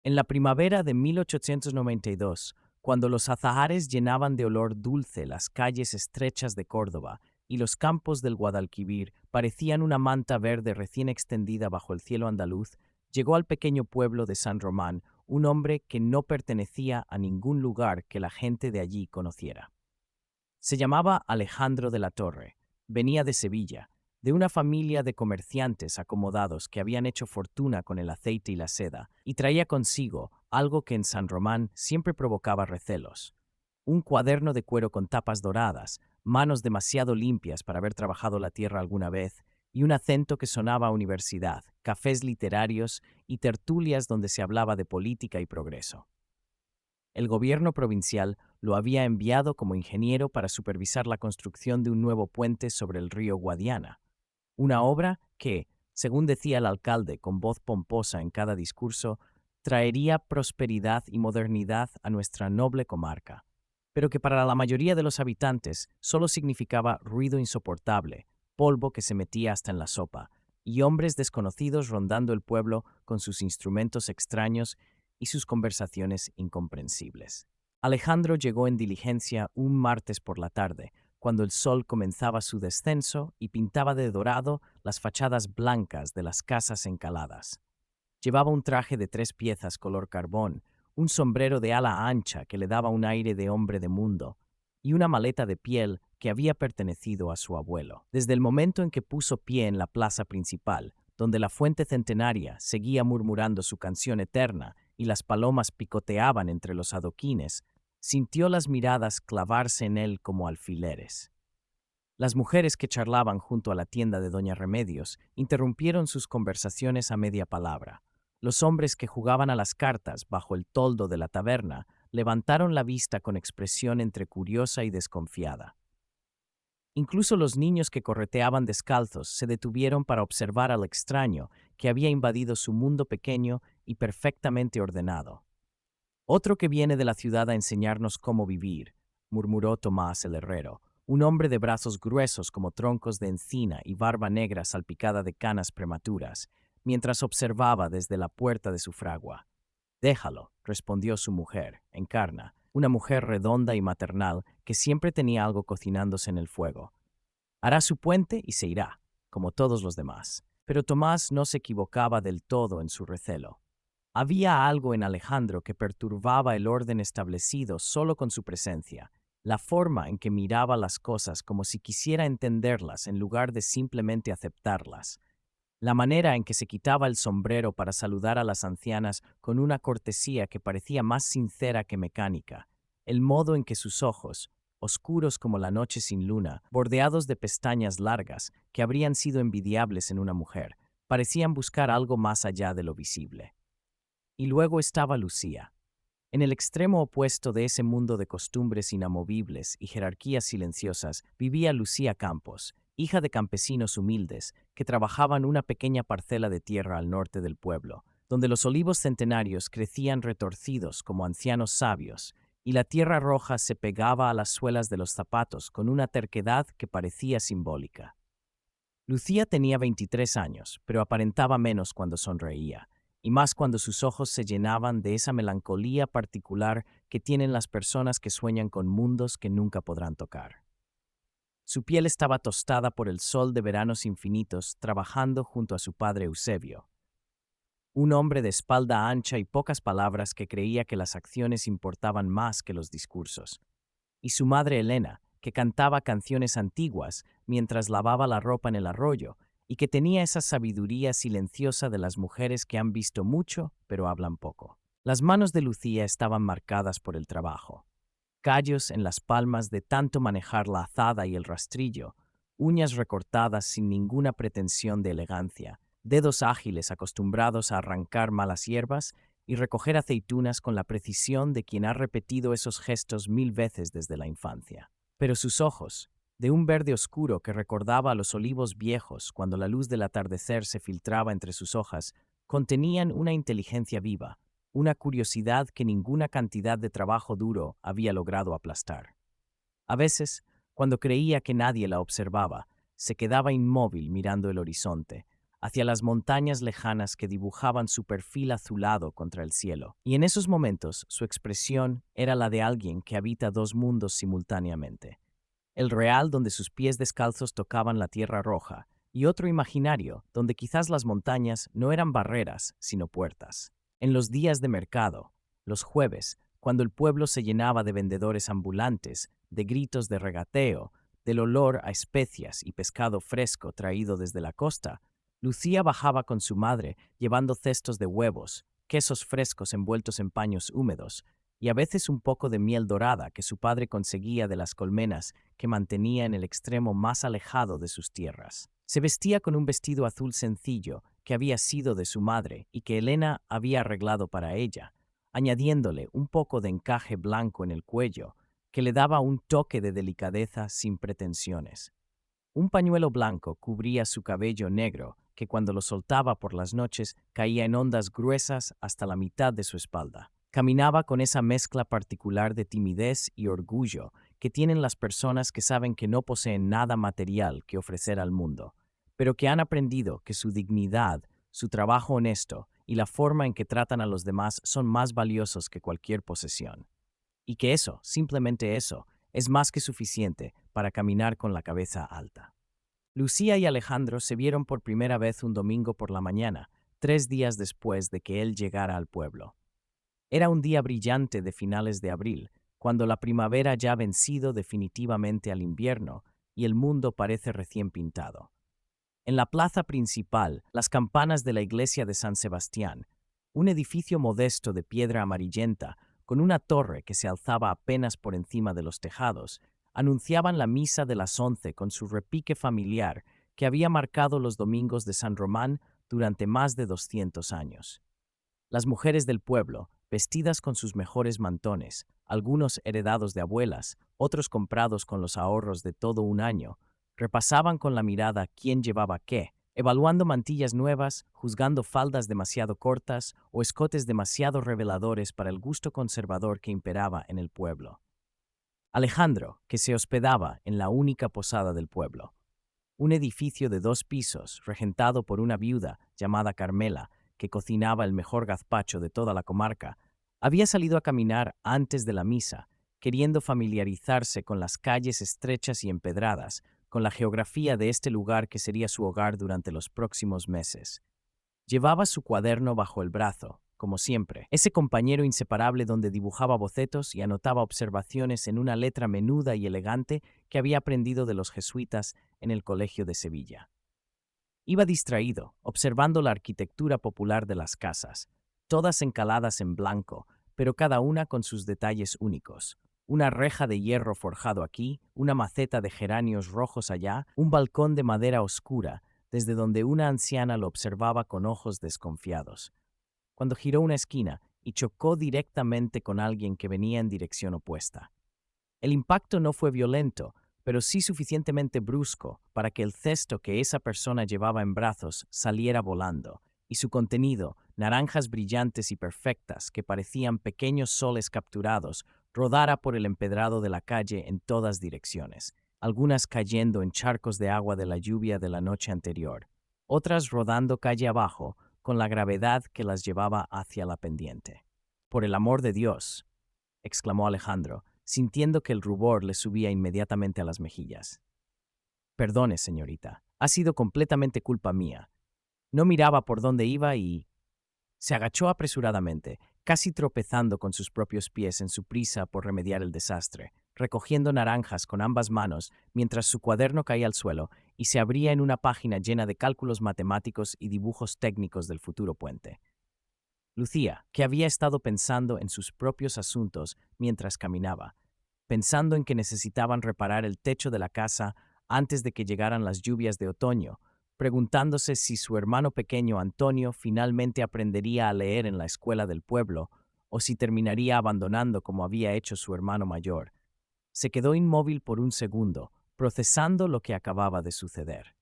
En la primavera de 1892, cuando los azahares llenaban de olor dulce las calles estrechas de Córdoba y los campos del Guadalquivir parecían una manta verde recién extendida bajo el cielo andaluz, llegó al pequeño pueblo de San Román un hombre que no pertenecía a ningún lugar que la gente de allí conociera. Se llamaba Alejandro de la Torre, venía de Sevilla, de una familia de comerciantes acomodados que habían hecho fortuna con el aceite y la seda, y traía consigo algo que en San Román siempre provocaba recelos: un cuaderno de cuero con tapas doradas, manos demasiado limpias para haber trabajado la tierra alguna vez, y un acento que sonaba a universidad, cafés literarios y tertulias donde se hablaba de política y progreso. El gobierno provincial lo había enviado como ingeniero para supervisar la construcción de un nuevo puente sobre el río Guadiana, una obra que, según decía el alcalde con voz pomposa en cada discurso, traería prosperidad y modernidad a nuestra noble comarca, pero que para la mayoría de los habitantes solo significaba ruido insoportable, polvo que se metía hasta en la sopa, y hombres desconocidos rondando el pueblo con sus instrumentos extraños y sus conversaciones incomprensibles. Alejandro llegó en diligencia un martes por la tarde, cuando el sol comenzaba su descenso y pintaba de dorado las fachadas blancas de las casas encaladas. Llevaba un traje de 3 piezas color carbón, un sombrero de ala ancha que le daba un aire de hombre de mundo, y una maleta de piel que había pertenecido a su abuelo. Desde el momento en que puso pie en la plaza principal, donde la fuente centenaria seguía murmurando su canción eterna y las palomas picoteaban entre los adoquines, sintió las miradas clavarse en él como alfileres. Las mujeres que charlaban junto a la tienda de Doña Remedios interrumpieron sus conversaciones a media palabra. Los hombres que jugaban a las cartas bajo el toldo de la taberna levantaron la vista con expresión entre curiosa y desconfiada. Incluso los niños que correteaban descalzos se detuvieron para observar al extraño que había invadido su mundo pequeño y perfectamente ordenado. «Otro que viene de la ciudad a enseñarnos cómo vivir», murmuró Tomás el herrero, un hombre de brazos gruesos como troncos de encina y barba negra salpicada de canas prematuras, mientras observaba desde la puerta de su fragua. «Déjalo», respondió su mujer, Encarna, una mujer redonda y maternal que siempre tenía algo cocinándose en el fuego. «Hará su puente y se irá, como todos los demás». Pero Tomás no se equivocaba del todo en su recelo. Había algo en Alejandro que perturbaba el orden establecido solo con su presencia, la forma en que miraba las cosas como si quisiera entenderlas en lugar de simplemente aceptarlas, la manera en que se quitaba el sombrero para saludar a las ancianas con una cortesía que parecía más sincera que mecánica, el modo en que sus ojos, oscuros como la noche sin luna, bordeados de pestañas largas que habrían sido envidiables en una mujer, parecían buscar algo más allá de lo visible. Y luego estaba Lucía. En el extremo opuesto de ese mundo de costumbres inamovibles y jerarquías silenciosas vivía Lucía Campos, hija de campesinos humildes que trabajaban una pequeña parcela de tierra al norte del pueblo, donde los olivos centenarios crecían retorcidos como ancianos sabios, y la tierra roja se pegaba a las suelas de los zapatos con una terquedad que parecía simbólica. Lucía tenía 23 años, pero aparentaba menos cuando sonreía, y más cuando sus ojos se llenaban de esa melancolía particular que tienen las personas que sueñan con mundos que nunca podrán tocar. Su piel estaba tostada por el sol de veranos infinitos trabajando junto a su padre Eusebio, un hombre de espalda ancha y pocas palabras que creía que las acciones importaban más que los discursos, y su madre Elena, que cantaba canciones antiguas mientras lavaba la ropa en el arroyo, y que tenía esa sabiduría silenciosa de las mujeres que han visto mucho pero hablan poco. Las manos de Lucía estaban marcadas por el trabajo. Callos en las palmas de tanto manejar la azada y el rastrillo, uñas recortadas sin ninguna pretensión de elegancia, dedos ágiles acostumbrados a arrancar malas hierbas y recoger aceitunas con la precisión de quien ha repetido esos gestos 1000 veces desde la infancia. Pero sus ojos, de un verde oscuro que recordaba a los olivos viejos cuando la luz del atardecer se filtraba entre sus hojas, contenían una inteligencia viva, una curiosidad que ninguna cantidad de trabajo duro había logrado aplastar. A veces, cuando creía que nadie la observaba, se quedaba inmóvil mirando el horizonte, hacia las montañas lejanas que dibujaban su perfil azulado contra el cielo. Y en esos momentos su expresión era la de alguien que habita dos mundos simultáneamente. El real, donde sus pies descalzos tocaban la tierra roja, y otro imaginario, donde quizás las montañas no eran barreras, sino puertas. En los días de mercado, los jueves, cuando el pueblo se llenaba de vendedores ambulantes, de gritos de regateo, del olor a especias y pescado fresco traído desde la costa, Lucía bajaba con su madre llevando cestos de huevos, quesos frescos envueltos en paños húmedos, y a veces un poco de miel dorada que su padre conseguía de las colmenas que mantenía en el extremo más alejado de sus tierras. Se vestía con un vestido azul sencillo que había sido de su madre y que Elena había arreglado para ella, añadiéndole un poco de encaje blanco en el cuello, que le daba un toque de delicadeza sin pretensiones. Un pañuelo blanco cubría su cabello negro, que cuando lo soltaba por las noches caía en ondas gruesas hasta la mitad de su espalda. Caminaba con esa mezcla particular de timidez y orgullo que tienen las personas que saben que no poseen nada material que ofrecer al mundo, pero que han aprendido que su dignidad, su trabajo honesto y la forma en que tratan a los demás son más valiosos que cualquier posesión. Y que eso, simplemente eso, es más que suficiente para caminar con la cabeza alta. Lucía y Alejandro se vieron por primera vez un domingo por la mañana, 3 días después de que él llegara al pueblo. Era un día brillante de finales de abril, cuando la primavera ya ha vencido definitivamente al invierno y el mundo parece recién pintado. En la plaza principal, las campanas de la iglesia de San Sebastián, un edificio modesto de piedra amarillenta, con una torre que se alzaba apenas por encima de los tejados, anunciaban la misa de las 11 con su repique familiar que había marcado los domingos de San Román durante más de 200 años. Las mujeres del pueblo, vestidas con sus mejores mantones, algunos heredados de abuelas, otros comprados con los ahorros de todo un año, repasaban con la mirada quién llevaba qué, evaluando mantillas nuevas, juzgando faldas demasiado cortas o escotes demasiado reveladores para el gusto conservador que imperaba en el pueblo. Alejandro, que se hospedaba en la única posada del pueblo, un edificio de 2 pisos, regentado por una viuda llamada Carmela, que cocinaba el mejor gazpacho de toda la comarca, había salido a caminar antes de la misa, queriendo familiarizarse con las calles estrechas y empedradas, con la geografía de este lugar que sería su hogar durante los próximos meses. Llevaba su cuaderno bajo el brazo, como siempre, ese compañero inseparable donde dibujaba bocetos y anotaba observaciones en una letra menuda y elegante que había aprendido de los jesuitas en el Colegio de Sevilla. Iba distraído, observando la arquitectura popular de las casas, todas encaladas en blanco, pero cada una con sus detalles únicos. Una reja de hierro forjado aquí, una maceta de geranios rojos allá, un balcón de madera oscura, desde donde una anciana lo observaba con ojos desconfiados. Cuando giró una esquina y chocó directamente con alguien que venía en dirección opuesta. El impacto no fue violento, pero sí suficientemente brusco para que el cesto que esa persona llevaba en brazos saliera volando, y su contenido, naranjas brillantes y perfectas que parecían pequeños soles capturados, rodara por el empedrado de la calle en todas direcciones, algunas cayendo en charcos de agua de la lluvia de la noche anterior, otras rodando calle abajo con la gravedad que las llevaba hacia la pendiente. «Por el amor de Dios», exclamó Alejandro, sintiendo que el rubor le subía inmediatamente a las mejillas. «Perdone, señorita, ha sido completamente culpa mía. No miraba por dónde iba y...» Se agachó apresuradamente, casi tropezando con sus propios pies en su prisa por remediar el desastre, recogiendo naranjas con ambas manos mientras su cuaderno caía al suelo y se abría en una página llena de cálculos matemáticos y dibujos técnicos del futuro puente. Lucía, que había estado pensando en sus propios asuntos mientras caminaba, pensando en que necesitaban reparar el techo de la casa antes de que llegaran las lluvias de otoño, preguntándose si su hermano pequeño Antonio finalmente aprendería a leer en la escuela del pueblo o si terminaría abandonando como había hecho su hermano mayor. Se quedó inmóvil por un segundo, procesando lo que acababa de suceder.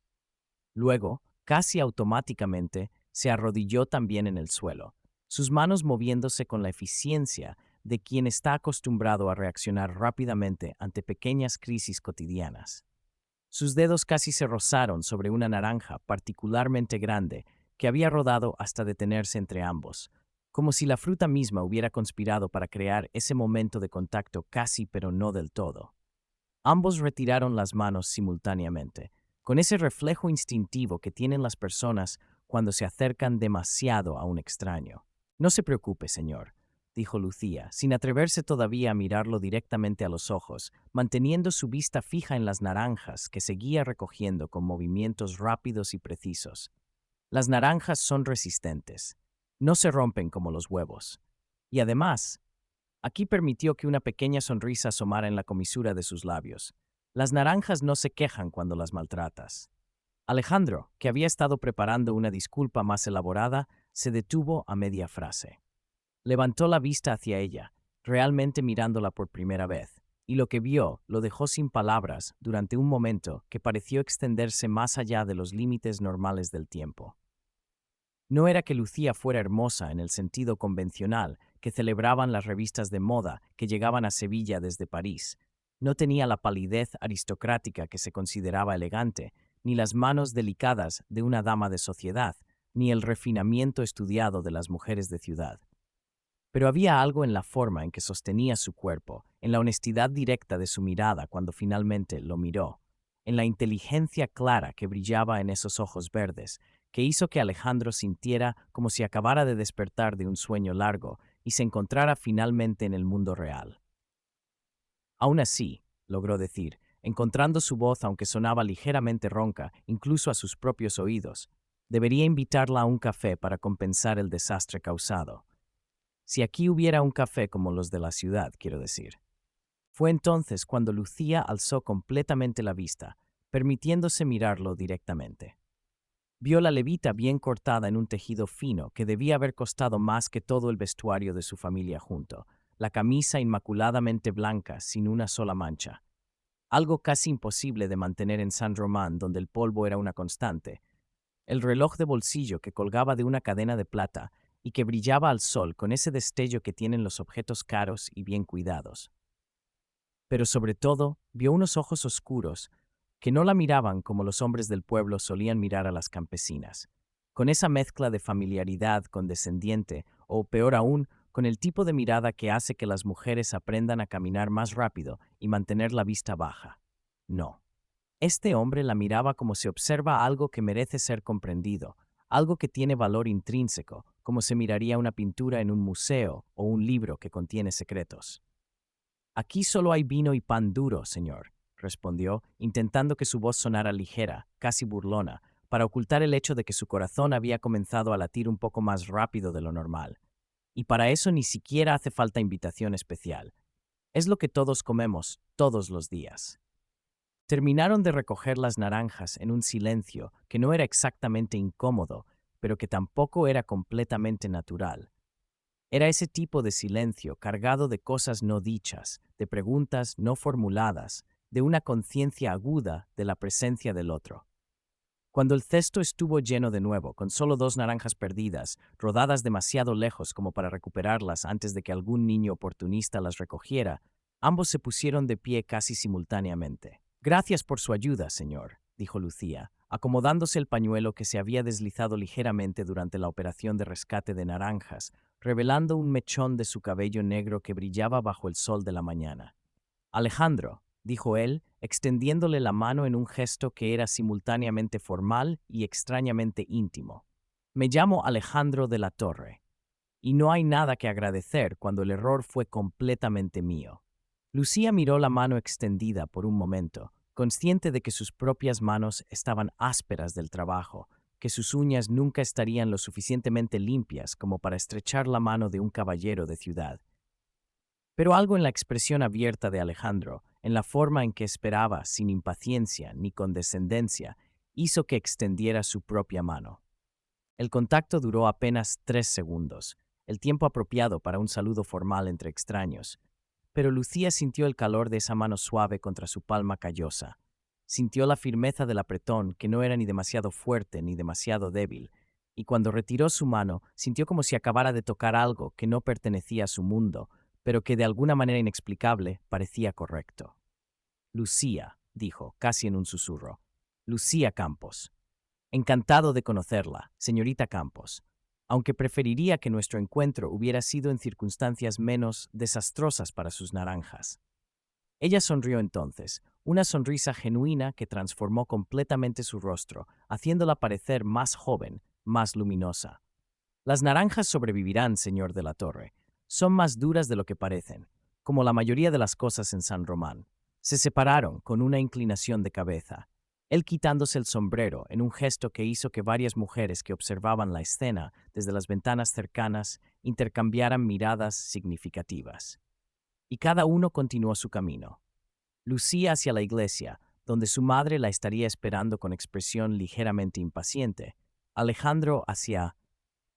Luego, casi automáticamente, se arrodilló también en el suelo, sus manos moviéndose con la eficiencia de quien está acostumbrado a reaccionar rápidamente ante pequeñas crisis cotidianas. Sus dedos casi se rozaron sobre una naranja particularmente grande que había rodado hasta detenerse entre ambos, como si la fruta misma hubiera conspirado para crear ese momento de contacto casi pero no del todo. Ambos retiraron las manos simultáneamente, con ese reflejo instintivo que tienen las personas cuando se acercan demasiado a un extraño. No se preocupe, señor, dijo Lucía, sin atreverse todavía a mirarlo directamente a los ojos, manteniendo su vista fija en las naranjas que seguía recogiendo con movimientos rápidos y precisos. Las naranjas son resistentes, no se rompen como los huevos. Y además, aquí permitió que una pequeña sonrisa asomara en la comisura de sus labios. Las naranjas no se quejan cuando las maltratas. Alejandro, que había estado preparando una disculpa más elaborada, se detuvo a media frase. Levantó la vista hacia ella, realmente mirándola por primera vez, y lo que vio lo dejó sin palabras durante un momento que pareció extenderse más allá de los límites normales del tiempo. No era que Lucía fuera hermosa en el sentido convencional que celebraban las revistas de moda que llegaban a Sevilla desde París. No tenía la palidez aristocrática que se consideraba elegante, ni las manos delicadas de una dama de sociedad, ni el refinamiento estudiado de las mujeres de ciudad. Pero había algo en la forma en que sostenía su cuerpo, en la honestidad directa de su mirada cuando finalmente lo miró, en la inteligencia clara que brillaba en esos ojos verdes, que hizo que Alejandro sintiera como si acabara de despertar de un sueño largo y se encontrara finalmente en el mundo real. Aún así, logró decir, encontrando su voz aunque sonaba ligeramente ronca, incluso a sus propios oídos, debería invitarla a un café para compensar el desastre causado. Si aquí hubiera un café como los de la ciudad, quiero decir. Fue entonces cuando Lucía alzó completamente la vista, permitiéndose mirarlo directamente. Vio la levita bien cortada en un tejido fino que debía haber costado más que todo el vestuario de su familia junto, la camisa inmaculadamente blanca sin una sola mancha. Algo casi imposible de mantener en San Román, donde el polvo era una constante. El reloj de bolsillo que colgaba de una cadena de plata y que brillaba al sol con ese destello que tienen los objetos caros y bien cuidados. Pero sobre todo, vio unos ojos oscuros que no la miraban como los hombres del pueblo solían mirar a las campesinas, con esa mezcla de familiaridad condescendiente o, peor aún, con el tipo de mirada que hace que las mujeres aprendan a caminar más rápido y mantener la vista baja. No. Este hombre la miraba como se observa algo que merece ser comprendido, algo que tiene valor intrínseco, como se miraría una pintura en un museo o un libro que contiene secretos. Aquí solo hay vino y pan duro, señor, respondió, intentando que su voz sonara ligera, casi burlona, para ocultar el hecho de que su corazón había comenzado a latir un poco más rápido de lo normal. Y para eso ni siquiera hace falta invitación especial. Es lo que todos comemos todos los días. Terminaron de recoger las naranjas en un silencio que no era exactamente incómodo, pero que tampoco era completamente natural. Era ese tipo de silencio cargado de cosas no dichas, de preguntas no formuladas, de una conciencia aguda de la presencia del otro. Cuando el cesto estuvo lleno de nuevo, con solo 2 naranjas perdidas, rodadas demasiado lejos como para recuperarlas antes de que algún niño oportunista las recogiera, ambos se pusieron de pie casi simultáneamente. Gracias por su ayuda, señor, dijo Lucía, acomodándose el pañuelo que se había deslizado ligeramente durante la operación de rescate de naranjas, revelando un mechón de su cabello negro que brillaba bajo el sol de la mañana. Alejandro, dijo él, extendiéndole la mano en un gesto que era simultáneamente formal y extrañamente íntimo. Me llamo Alejandro de la Torre, y no hay nada que agradecer cuando el error fue completamente mío. Lucía miró la mano extendida por un momento, consciente de que sus propias manos estaban ásperas del trabajo, que sus uñas nunca estarían lo suficientemente limpias como para estrechar la mano de un caballero de ciudad. Pero algo en la expresión abierta de Alejandro, en la forma en que esperaba, sin impaciencia ni condescendencia, hizo que extendiera su propia mano. El contacto duró apenas 3 segundos, el tiempo apropiado para un saludo formal entre extraños, pero Lucía sintió el calor de esa mano suave contra su palma callosa. Sintió la firmeza del apretón, que no era ni demasiado fuerte ni demasiado débil, y cuando retiró su mano, sintió como si acabara de tocar algo que no pertenecía a su mundo, pero que de alguna manera inexplicable parecía correcto. Lucía, dijo, casi en un susurro. Lucía Campos. Encantado de conocerla, señorita Campos, aunque preferiría que nuestro encuentro hubiera sido en circunstancias menos desastrosas para sus naranjas. Ella sonrió entonces, una sonrisa genuina que transformó completamente su rostro, haciéndola parecer más joven, más luminosa. Las naranjas sobrevivirán, señor de la Torre. Son más duras de lo que parecen, como la mayoría de las cosas en San Román. Se separaron con una inclinación de cabeza, él quitándose el sombrero en un gesto que hizo que varias mujeres que observaban la escena desde las ventanas cercanas intercambiaran miradas significativas. Y cada uno continuó su camino. Lucía hacia la iglesia, donde su madre la estaría esperando con expresión ligeramente impaciente. Alejandro hacia...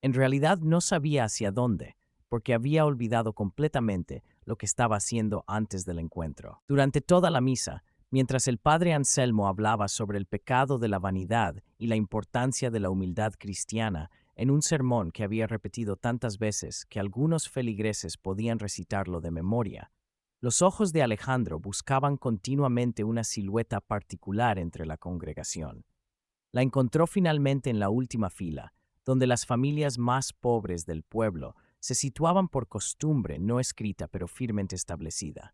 En realidad no sabía hacia dónde, porque había olvidado completamente lo que estaba haciendo antes del encuentro. Durante toda la misa, mientras el padre Anselmo hablaba sobre el pecado de la vanidad y la importancia de la humildad cristiana, en un sermón que había repetido tantas veces que algunos feligreses podían recitarlo de memoria, los ojos de Alejandro buscaban continuamente una silueta particular entre la congregación. La encontró finalmente en la última fila, donde las familias más pobres del pueblo se situaban por costumbre no escrita pero firmemente establecida.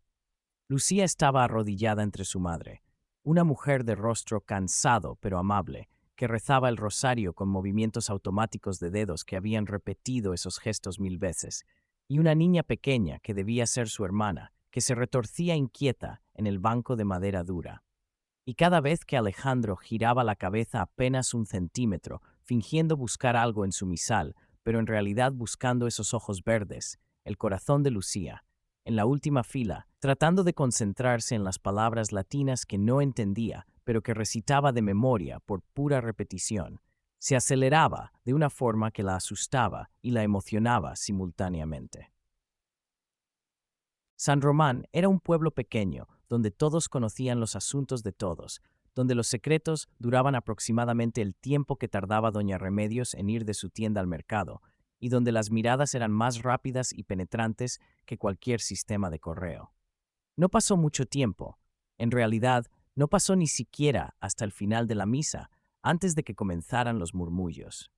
Lucía estaba arrodillada entre su madre, una mujer de rostro cansado pero amable, que rezaba el rosario con movimientos automáticos de dedos que habían repetido esos gestos 1000 veces, y una niña pequeña que debía ser su hermana, que se retorcía inquieta en el banco de madera dura. Y cada vez que Alejandro giraba la cabeza apenas un centímetro, fingiendo buscar algo en su misal, pero en realidad buscando esos ojos verdes, el corazón de Lucía, en la última fila, tratando de concentrarse en las palabras latinas que no entendía, pero que recitaba de memoria por pura repetición, se aceleraba de una forma que la asustaba y la emocionaba simultáneamente. San Román era un pueblo pequeño, donde todos conocían los asuntos de todos, donde los secretos duraban aproximadamente el tiempo que tardaba doña Remedios en ir de su tienda al mercado, y donde las miradas eran más rápidas y penetrantes que cualquier sistema de correo. No pasó mucho tiempo. En realidad, no pasó ni siquiera hasta el final de la misa, antes de que comenzaran los murmullos.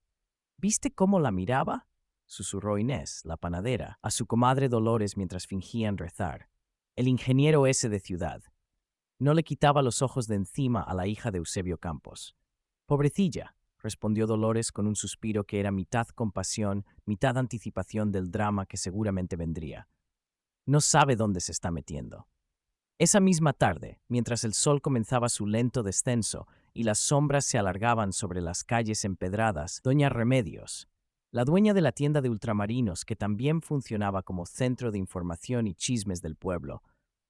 ¿Viste cómo la miraba?, susurró Inés, la panadera, a su comadre Dolores mientras fingían rezar. El ingeniero ese de ciudad. No le quitaba los ojos de encima a la hija de Eusebio Campos. Pobrecilla, respondió Dolores con un suspiro que era mitad compasión, mitad anticipación del drama que seguramente vendría. No sabe dónde se está metiendo. Esa misma tarde, mientras el sol comenzaba su lento descenso y las sombras se alargaban sobre las calles empedradas, doña Remedios, la dueña de la tienda de ultramarinos que también funcionaba como centro de información y chismes del pueblo,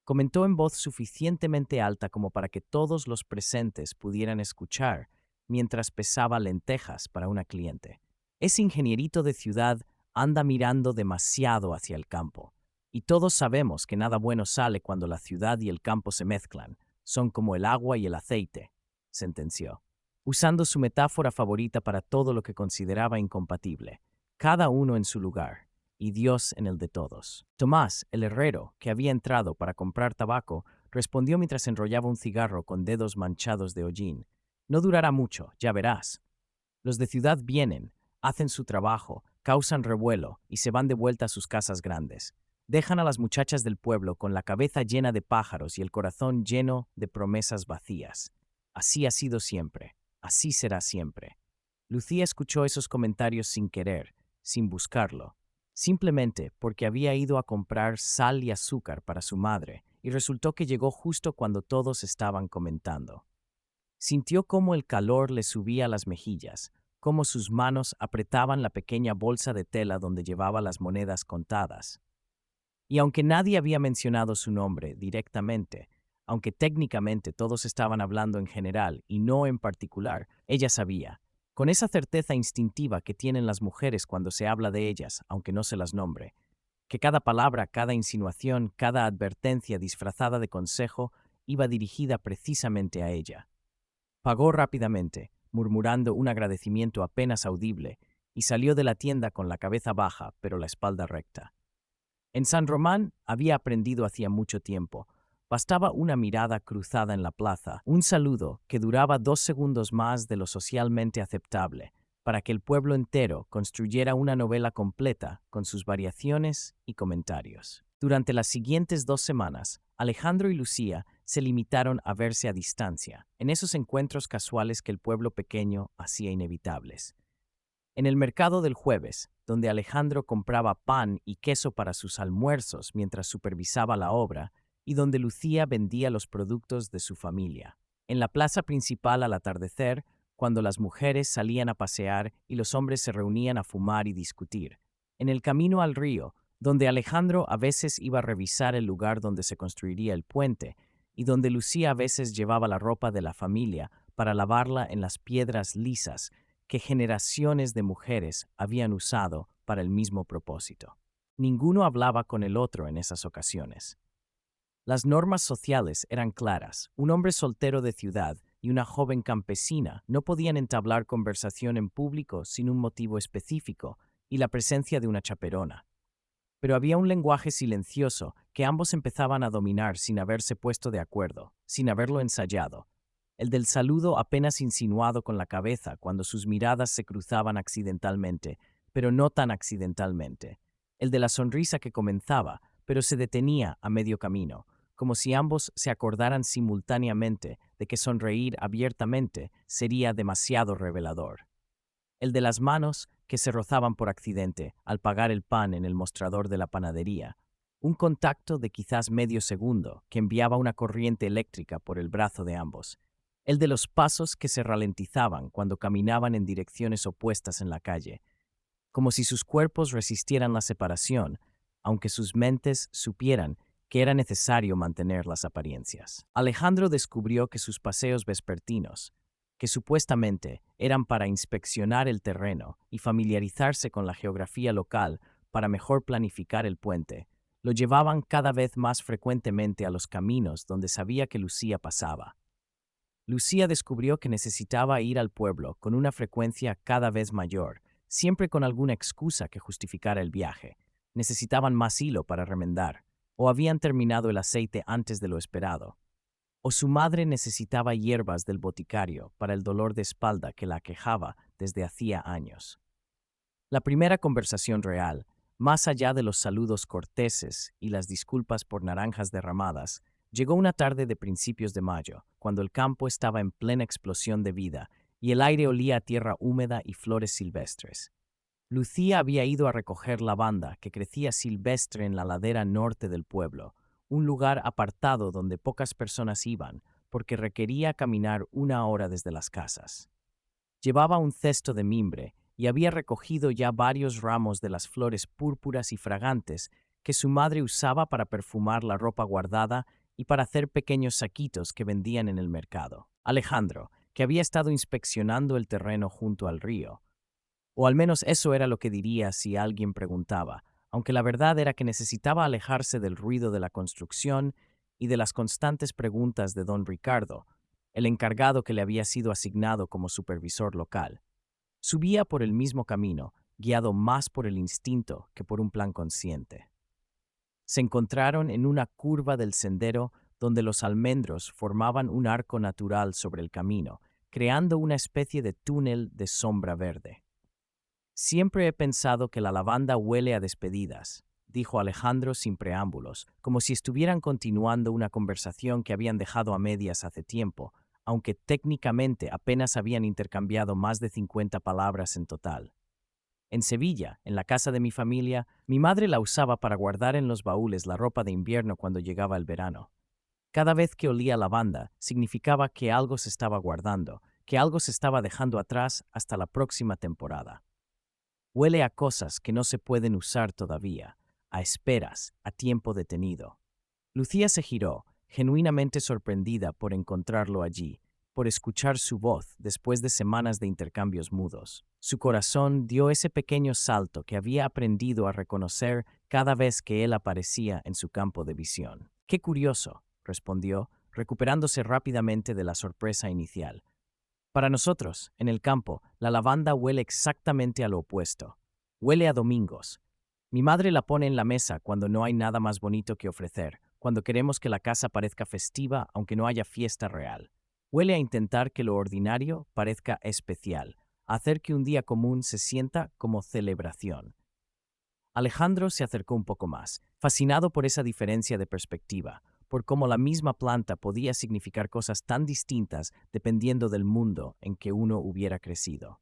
comentó en voz suficientemente alta como para que todos los presentes pudieran escuchar mientras pesaba lentejas para una cliente. Ese ingenierito de ciudad anda mirando demasiado hacia el campo. Y todos sabemos que nada bueno sale cuando la ciudad y el campo se mezclan. Son como el agua y el aceite, sentenció, usando su metáfora favorita para todo lo que consideraba incompatible, cada uno en su lugar, y Dios en el de todos. Tomás, el herrero, que había entrado para comprar tabaco, respondió mientras enrollaba un cigarro con dedos manchados de hollín. No durará mucho, ya verás. Los de ciudad vienen, hacen su trabajo, causan revuelo y se van de vuelta a sus casas grandes. Dejan a las muchachas del pueblo con la cabeza llena de pájaros y el corazón lleno de promesas vacías. Así ha sido siempre, así será siempre. Lucía escuchó esos comentarios sin querer, sin buscarlo, simplemente porque había ido a comprar sal y azúcar para su madre y resultó que llegó justo cuando todos estaban comentando. Sintió cómo el calor le subía a las mejillas, cómo sus manos apretaban la pequeña bolsa de tela donde llevaba las monedas contadas. Y aunque nadie había mencionado su nombre directamente, aunque técnicamente todos estaban hablando en general y no en particular, ella sabía, con esa certeza instintiva que tienen las mujeres cuando se habla de ellas, aunque no se las nombre, que cada palabra, cada insinuación, cada advertencia disfrazada de consejo iba dirigida precisamente a ella. Pagó rápidamente, murmurando un agradecimiento apenas audible, y salió de la tienda con la cabeza baja pero la espalda recta. En San Román había aprendido hacía mucho tiempo, Bastaba una mirada cruzada en la plaza, un saludo que duraba 2 segundos más de lo socialmente aceptable, para que el pueblo entero construyera una novela completa con sus variaciones y comentarios. Durante las siguientes 2 semanas, Alejandro y Lucía se limitaron a verse a distancia, en esos encuentros casuales que el pueblo pequeño hacía inevitables. En el mercado del jueves, donde Alejandro compraba pan y queso para sus almuerzos mientras supervisaba la obra, y donde Lucía vendía los productos de su familia. En la plaza principal al atardecer, cuando las mujeres salían a pasear y los hombres se reunían a fumar y discutir. En el camino al río, donde Alejandro a veces iba a revisar el lugar donde se construiría el puente, y donde Lucía a veces llevaba la ropa de la familia para lavarla en las piedras lisas que generaciones de mujeres habían usado para el mismo propósito. Ninguno hablaba con el otro en esas ocasiones. Las normas sociales eran claras. Un hombre soltero de ciudad y una joven campesina no podían entablar conversación en público sin un motivo específico y la presencia de una chaperona. Pero había un lenguaje silencioso que ambos empezaban a dominar sin haberse puesto de acuerdo, sin haberlo ensayado. El del saludo apenas insinuado con la cabeza cuando sus miradas se cruzaban accidentalmente, pero no tan accidentalmente. El de la sonrisa que comenzaba, pero se detenía a medio camino, como si ambos se acordaran simultáneamente de que sonreír abiertamente sería demasiado revelador. El de las manos que se rozaban por accidente al pagar el pan en el mostrador de la panadería. Un contacto de quizás medio segundo que enviaba una corriente eléctrica por el brazo de ambos. El de los pasos que se ralentizaban cuando caminaban en direcciones opuestas en la calle, como si sus cuerpos resistieran la separación, aunque sus mentes supieran que era necesario mantener las apariencias. Alejandro descubrió que sus paseos vespertinos, que supuestamente eran para inspeccionar el terreno y familiarizarse con la geografía local para mejor planificar el puente, lo llevaban cada vez más frecuentemente a los caminos donde sabía que Lucía pasaba. Lucía descubrió que necesitaba ir al pueblo con una frecuencia cada vez mayor, siempre con alguna excusa que justificara el viaje. Necesitaban más hilo para remendar, o habían terminado el aceite antes de lo esperado, o su madre necesitaba hierbas del boticario para el dolor de espalda que la aquejaba desde hacía años. La primera conversación real, más allá de los saludos corteses y las disculpas por naranjas derramadas, llegó una tarde de principios de mayo, cuando el campo estaba en plena explosión de vida y el aire olía a tierra húmeda y flores silvestres. Lucía había ido a recoger lavanda que crecía silvestre en la ladera norte del pueblo, un lugar apartado donde pocas personas iban, porque requería caminar 1 hora desde las casas. Llevaba un cesto de mimbre y había recogido ya varios ramos de las flores púrpuras y fragantes que su madre usaba para perfumar la ropa guardada y para hacer pequeños saquitos que vendían en el mercado. Alejandro, que había estado inspeccionando el terreno junto al río, o al menos eso era lo que diría si alguien preguntaba, aunque la verdad era que necesitaba alejarse del ruido de la construcción y de las constantes preguntas de don Ricardo, el encargado que le había sido asignado como supervisor local. Subía por el mismo camino, guiado más por el instinto que por un plan consciente. Se encontraron en una curva del sendero donde los almendros formaban un arco natural sobre el camino, creando una especie de túnel de sombra verde. Siempre he pensado que la lavanda huele a despedidas, dijo Alejandro sin preámbulos, como si estuvieran continuando una conversación que habían dejado a medias hace tiempo, aunque técnicamente apenas habían intercambiado más de 50 palabras en total. En Sevilla, en la casa de mi familia, mi madre la usaba para guardar en los baúles la ropa de invierno cuando llegaba el verano. Cada vez que olía lavanda, significaba que algo se estaba guardando, que algo se estaba dejando atrás hasta la próxima temporada. Huele a cosas que no se pueden usar todavía, a esperas, a tiempo detenido. Lucía se giró, genuinamente sorprendida por encontrarlo allí, por escuchar su voz después de semanas de intercambios mudos. Su corazón dio ese pequeño salto que había aprendido a reconocer cada vez que él aparecía en su campo de visión. «Qué curioso», respondió, recuperándose rápidamente de la sorpresa inicial. Para nosotros, en el campo, la lavanda huele exactamente a lo opuesto. Huele a domingos. Mi madre la pone en la mesa cuando no hay nada más bonito que ofrecer, cuando queremos que la casa parezca festiva aunque no haya fiesta real. Huele a intentar que lo ordinario parezca especial, a hacer que un día común se sienta como celebración. Alejandro se acercó un poco más, fascinado por esa diferencia de perspectiva, por cómo la misma planta podía significar cosas tan distintas dependiendo del mundo en que uno hubiera crecido.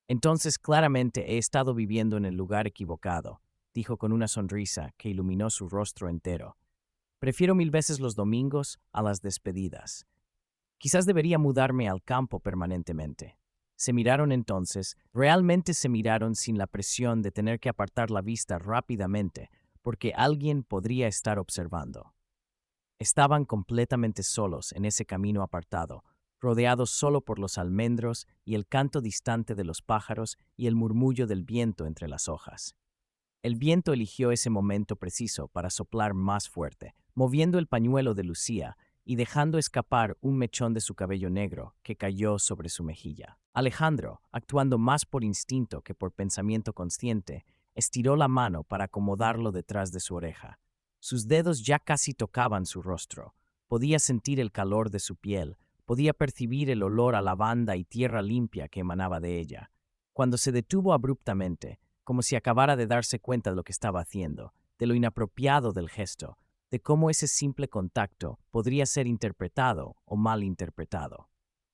Entonces claramente he estado viviendo en el lugar equivocado, dijo con una sonrisa que iluminó su rostro entero. Prefiero mil veces los domingos a las despedidas. Quizás debería mudarme al campo permanentemente. Se miraron entonces, realmente se miraron sin la presión de tener que apartar la vista rápidamente, porque alguien podría estar observando. Estaban completamente solos en ese camino apartado, rodeados solo por los almendros y el canto distante de los pájaros y el murmullo del viento entre las hojas. El viento eligió ese momento preciso para soplar más fuerte, moviendo el pañuelo de Lucía y dejando escapar un mechón de su cabello negro que cayó sobre su mejilla. Alejandro, actuando más por instinto que por pensamiento consciente, estiró la mano para acomodarlo detrás de su oreja. Sus dedos ya casi tocaban su rostro. Podía sentir el calor de su piel, podía percibir el olor a lavanda y tierra limpia que emanaba de ella. Cuando se detuvo abruptamente, como si acabara de darse cuenta de lo que estaba haciendo, de lo inapropiado del gesto, de cómo ese simple contacto podría ser interpretado o mal interpretado.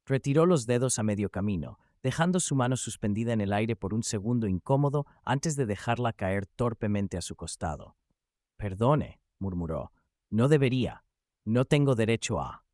Retiró los dedos a medio camino, dejando su mano suspendida en el aire por un segundo incómodo antes de dejarla caer torpemente a su costado. Perdone, murmuró. No debería. No tengo derecho a.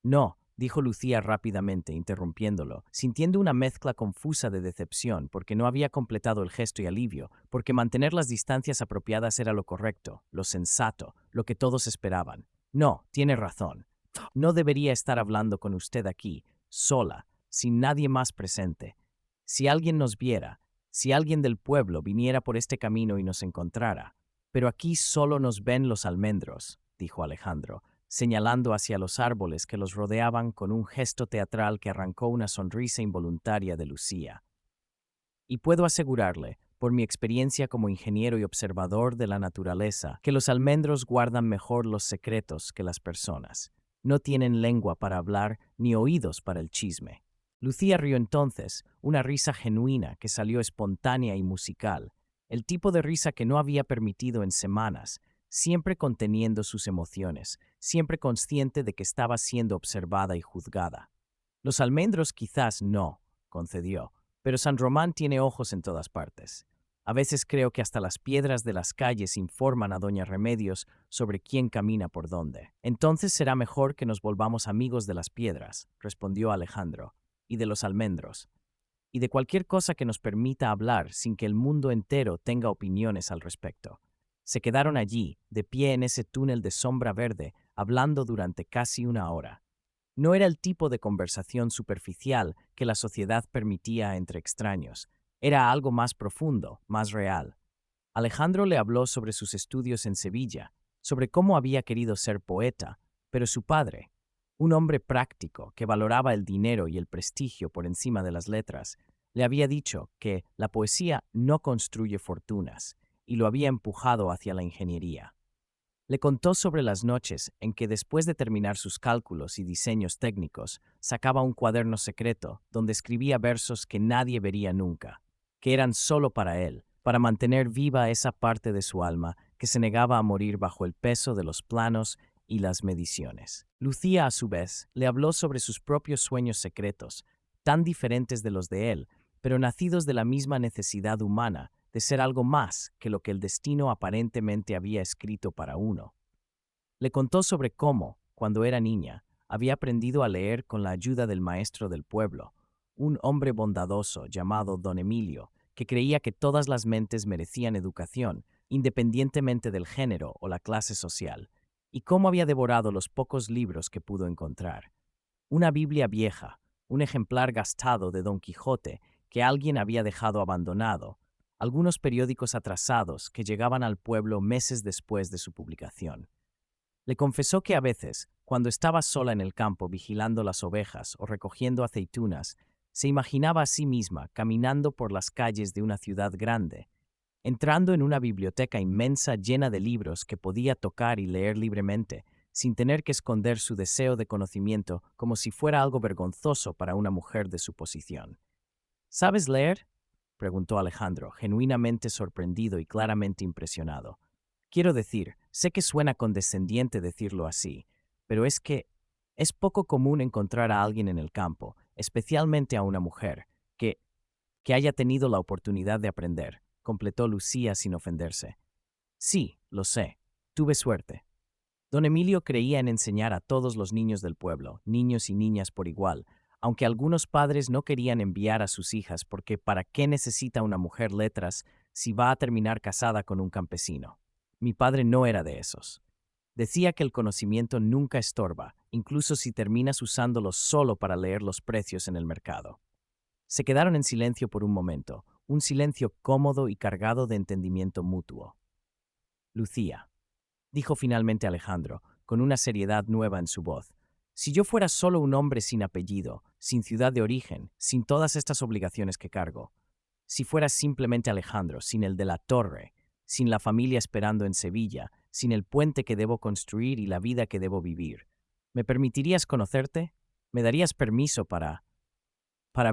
No, dijo Lucía rápidamente, interrumpiéndolo, sintiendo una mezcla confusa de decepción porque no había completado el gesto y alivio, porque mantener las distancias apropiadas era lo correcto, lo sensato, lo que todos esperaban. No, tiene razón. No debería estar hablando con usted aquí, sola, sin nadie más presente. Si alguien nos viera, si alguien del pueblo viniera por este camino y nos encontrara. Pero aquí solo nos ven los almendros, dijo Alejandro, señalando hacia los árboles que los rodeaban con un gesto teatral que arrancó una sonrisa involuntaria de Lucía. Y puedo asegurarle, por mi experiencia como ingeniero y observador de la naturaleza, que los almendros guardan mejor los secretos que las personas. No tienen lengua para hablar ni oídos para el chisme. Lucía rió entonces, una risa genuina que salió espontánea y musical, el tipo de risa que no había permitido en semanas, siempre conteniendo sus emociones, siempre consciente de que estaba siendo observada y juzgada. Los almendros quizás no, concedió, pero San Román tiene ojos en todas partes. A veces creo que hasta las piedras de las calles informan a doña Remedios sobre quién camina por dónde. Entonces será mejor que nos volvamos amigos de las piedras, respondió Alejandro, y de los almendros, y de cualquier cosa que nos permita hablar sin que el mundo entero tenga opiniones al respecto. Se quedaron allí, de pie en ese túnel de sombra verde, hablando durante casi una hora. No era el tipo de conversación superficial que la sociedad permitía entre extraños. Era algo más profundo, más real. Alejandro le habló sobre sus estudios en Sevilla, sobre cómo había querido ser poeta, pero su padre, un hombre práctico que valoraba el dinero y el prestigio por encima de las letras, le había dicho que la poesía no construye fortunas y lo había empujado hacia la ingeniería. Le contó sobre las noches en que después de terminar sus cálculos y diseños técnicos, sacaba un cuaderno secreto donde escribía versos que nadie vería nunca, que eran solo para él, para mantener viva esa parte de su alma que se negaba a morir bajo el peso de los planos y las mediciones. Lucía, a su vez, le habló sobre sus propios sueños secretos, tan diferentes de los de él, pero nacidos de la misma necesidad humana de ser algo más que lo que el destino aparentemente había escrito para uno. Le contó sobre cómo, cuando era niña, había aprendido a leer con la ayuda del maestro del pueblo, un hombre bondadoso llamado Don Emilio, que creía que todas las mentes merecían educación, independientemente del género o la clase social, y cómo había devorado los pocos libros que pudo encontrar. Una Biblia vieja, un ejemplar gastado de Don Quijote que alguien había dejado abandonado, algunos periódicos atrasados que llegaban al pueblo meses después de su publicación. Le confesó que a veces, cuando estaba sola en el campo vigilando las ovejas o recogiendo aceitunas, se imaginaba a sí misma caminando por las calles de una ciudad grande, entrando en una biblioteca inmensa llena de libros que podía tocar y leer libremente, sin tener que esconder su deseo de conocimiento como si fuera algo vergonzoso para una mujer de su posición. ¿Sabes leer?, preguntó Alejandro, genuinamente sorprendido y claramente impresionado. Quiero decir, sé que suena condescendiente decirlo así, pero es que es poco común encontrar a alguien en el campo, especialmente a una mujer, que haya tenido la oportunidad de aprender, completó Lucía sin ofenderse. Sí, lo sé. Tuve suerte. Don Emilio creía en enseñar a todos los niños del pueblo, niños y niñas por igual, aunque algunos padres no querían enviar a sus hijas porque ¿para qué necesita una mujer letras si va a terminar casada con un campesino? Mi padre no era de esos. Decía que el conocimiento nunca estorba, incluso si terminas usándolo solo para leer los precios en el mercado. Se quedaron en silencio por un momento, un silencio cómodo y cargado de entendimiento mutuo. Lucía, dijo finalmente Alejandro, con una seriedad nueva en su voz, si yo fuera solo un hombre sin apellido, sin ciudad de origen, sin todas estas obligaciones que cargo, si fuera simplemente Alejandro, sin el de la torre, sin la familia esperando en Sevilla, sin el puente que debo construir y la vida que debo vivir, ¿me permitirías conocerte? ¿Me darías permiso para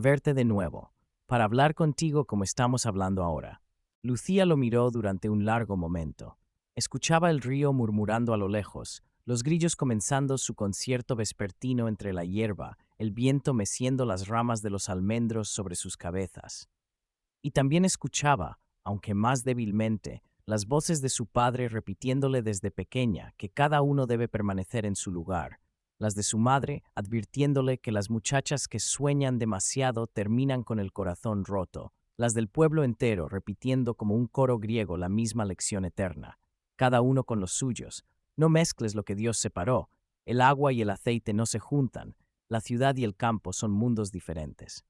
verte de nuevo, para hablar contigo como estamos hablando ahora? Lucía lo miró durante un largo momento. Escuchaba el río murmurando a lo lejos, los grillos comenzando su concierto vespertino entre la hierba, el viento meciendo las ramas de los almendros sobre sus cabezas. Y también escuchaba, aunque más débilmente, las voces de su padre repitiéndole desde pequeña que cada uno debe permanecer en su lugar, las de su madre advirtiéndole que las muchachas que sueñan demasiado terminan con el corazón roto, las del pueblo entero repitiendo como un coro griego la misma lección eterna, cada uno con los suyos: no mezcles lo que Dios separó, el agua y el aceite no se juntan, la ciudad y el campo son mundos diferentes.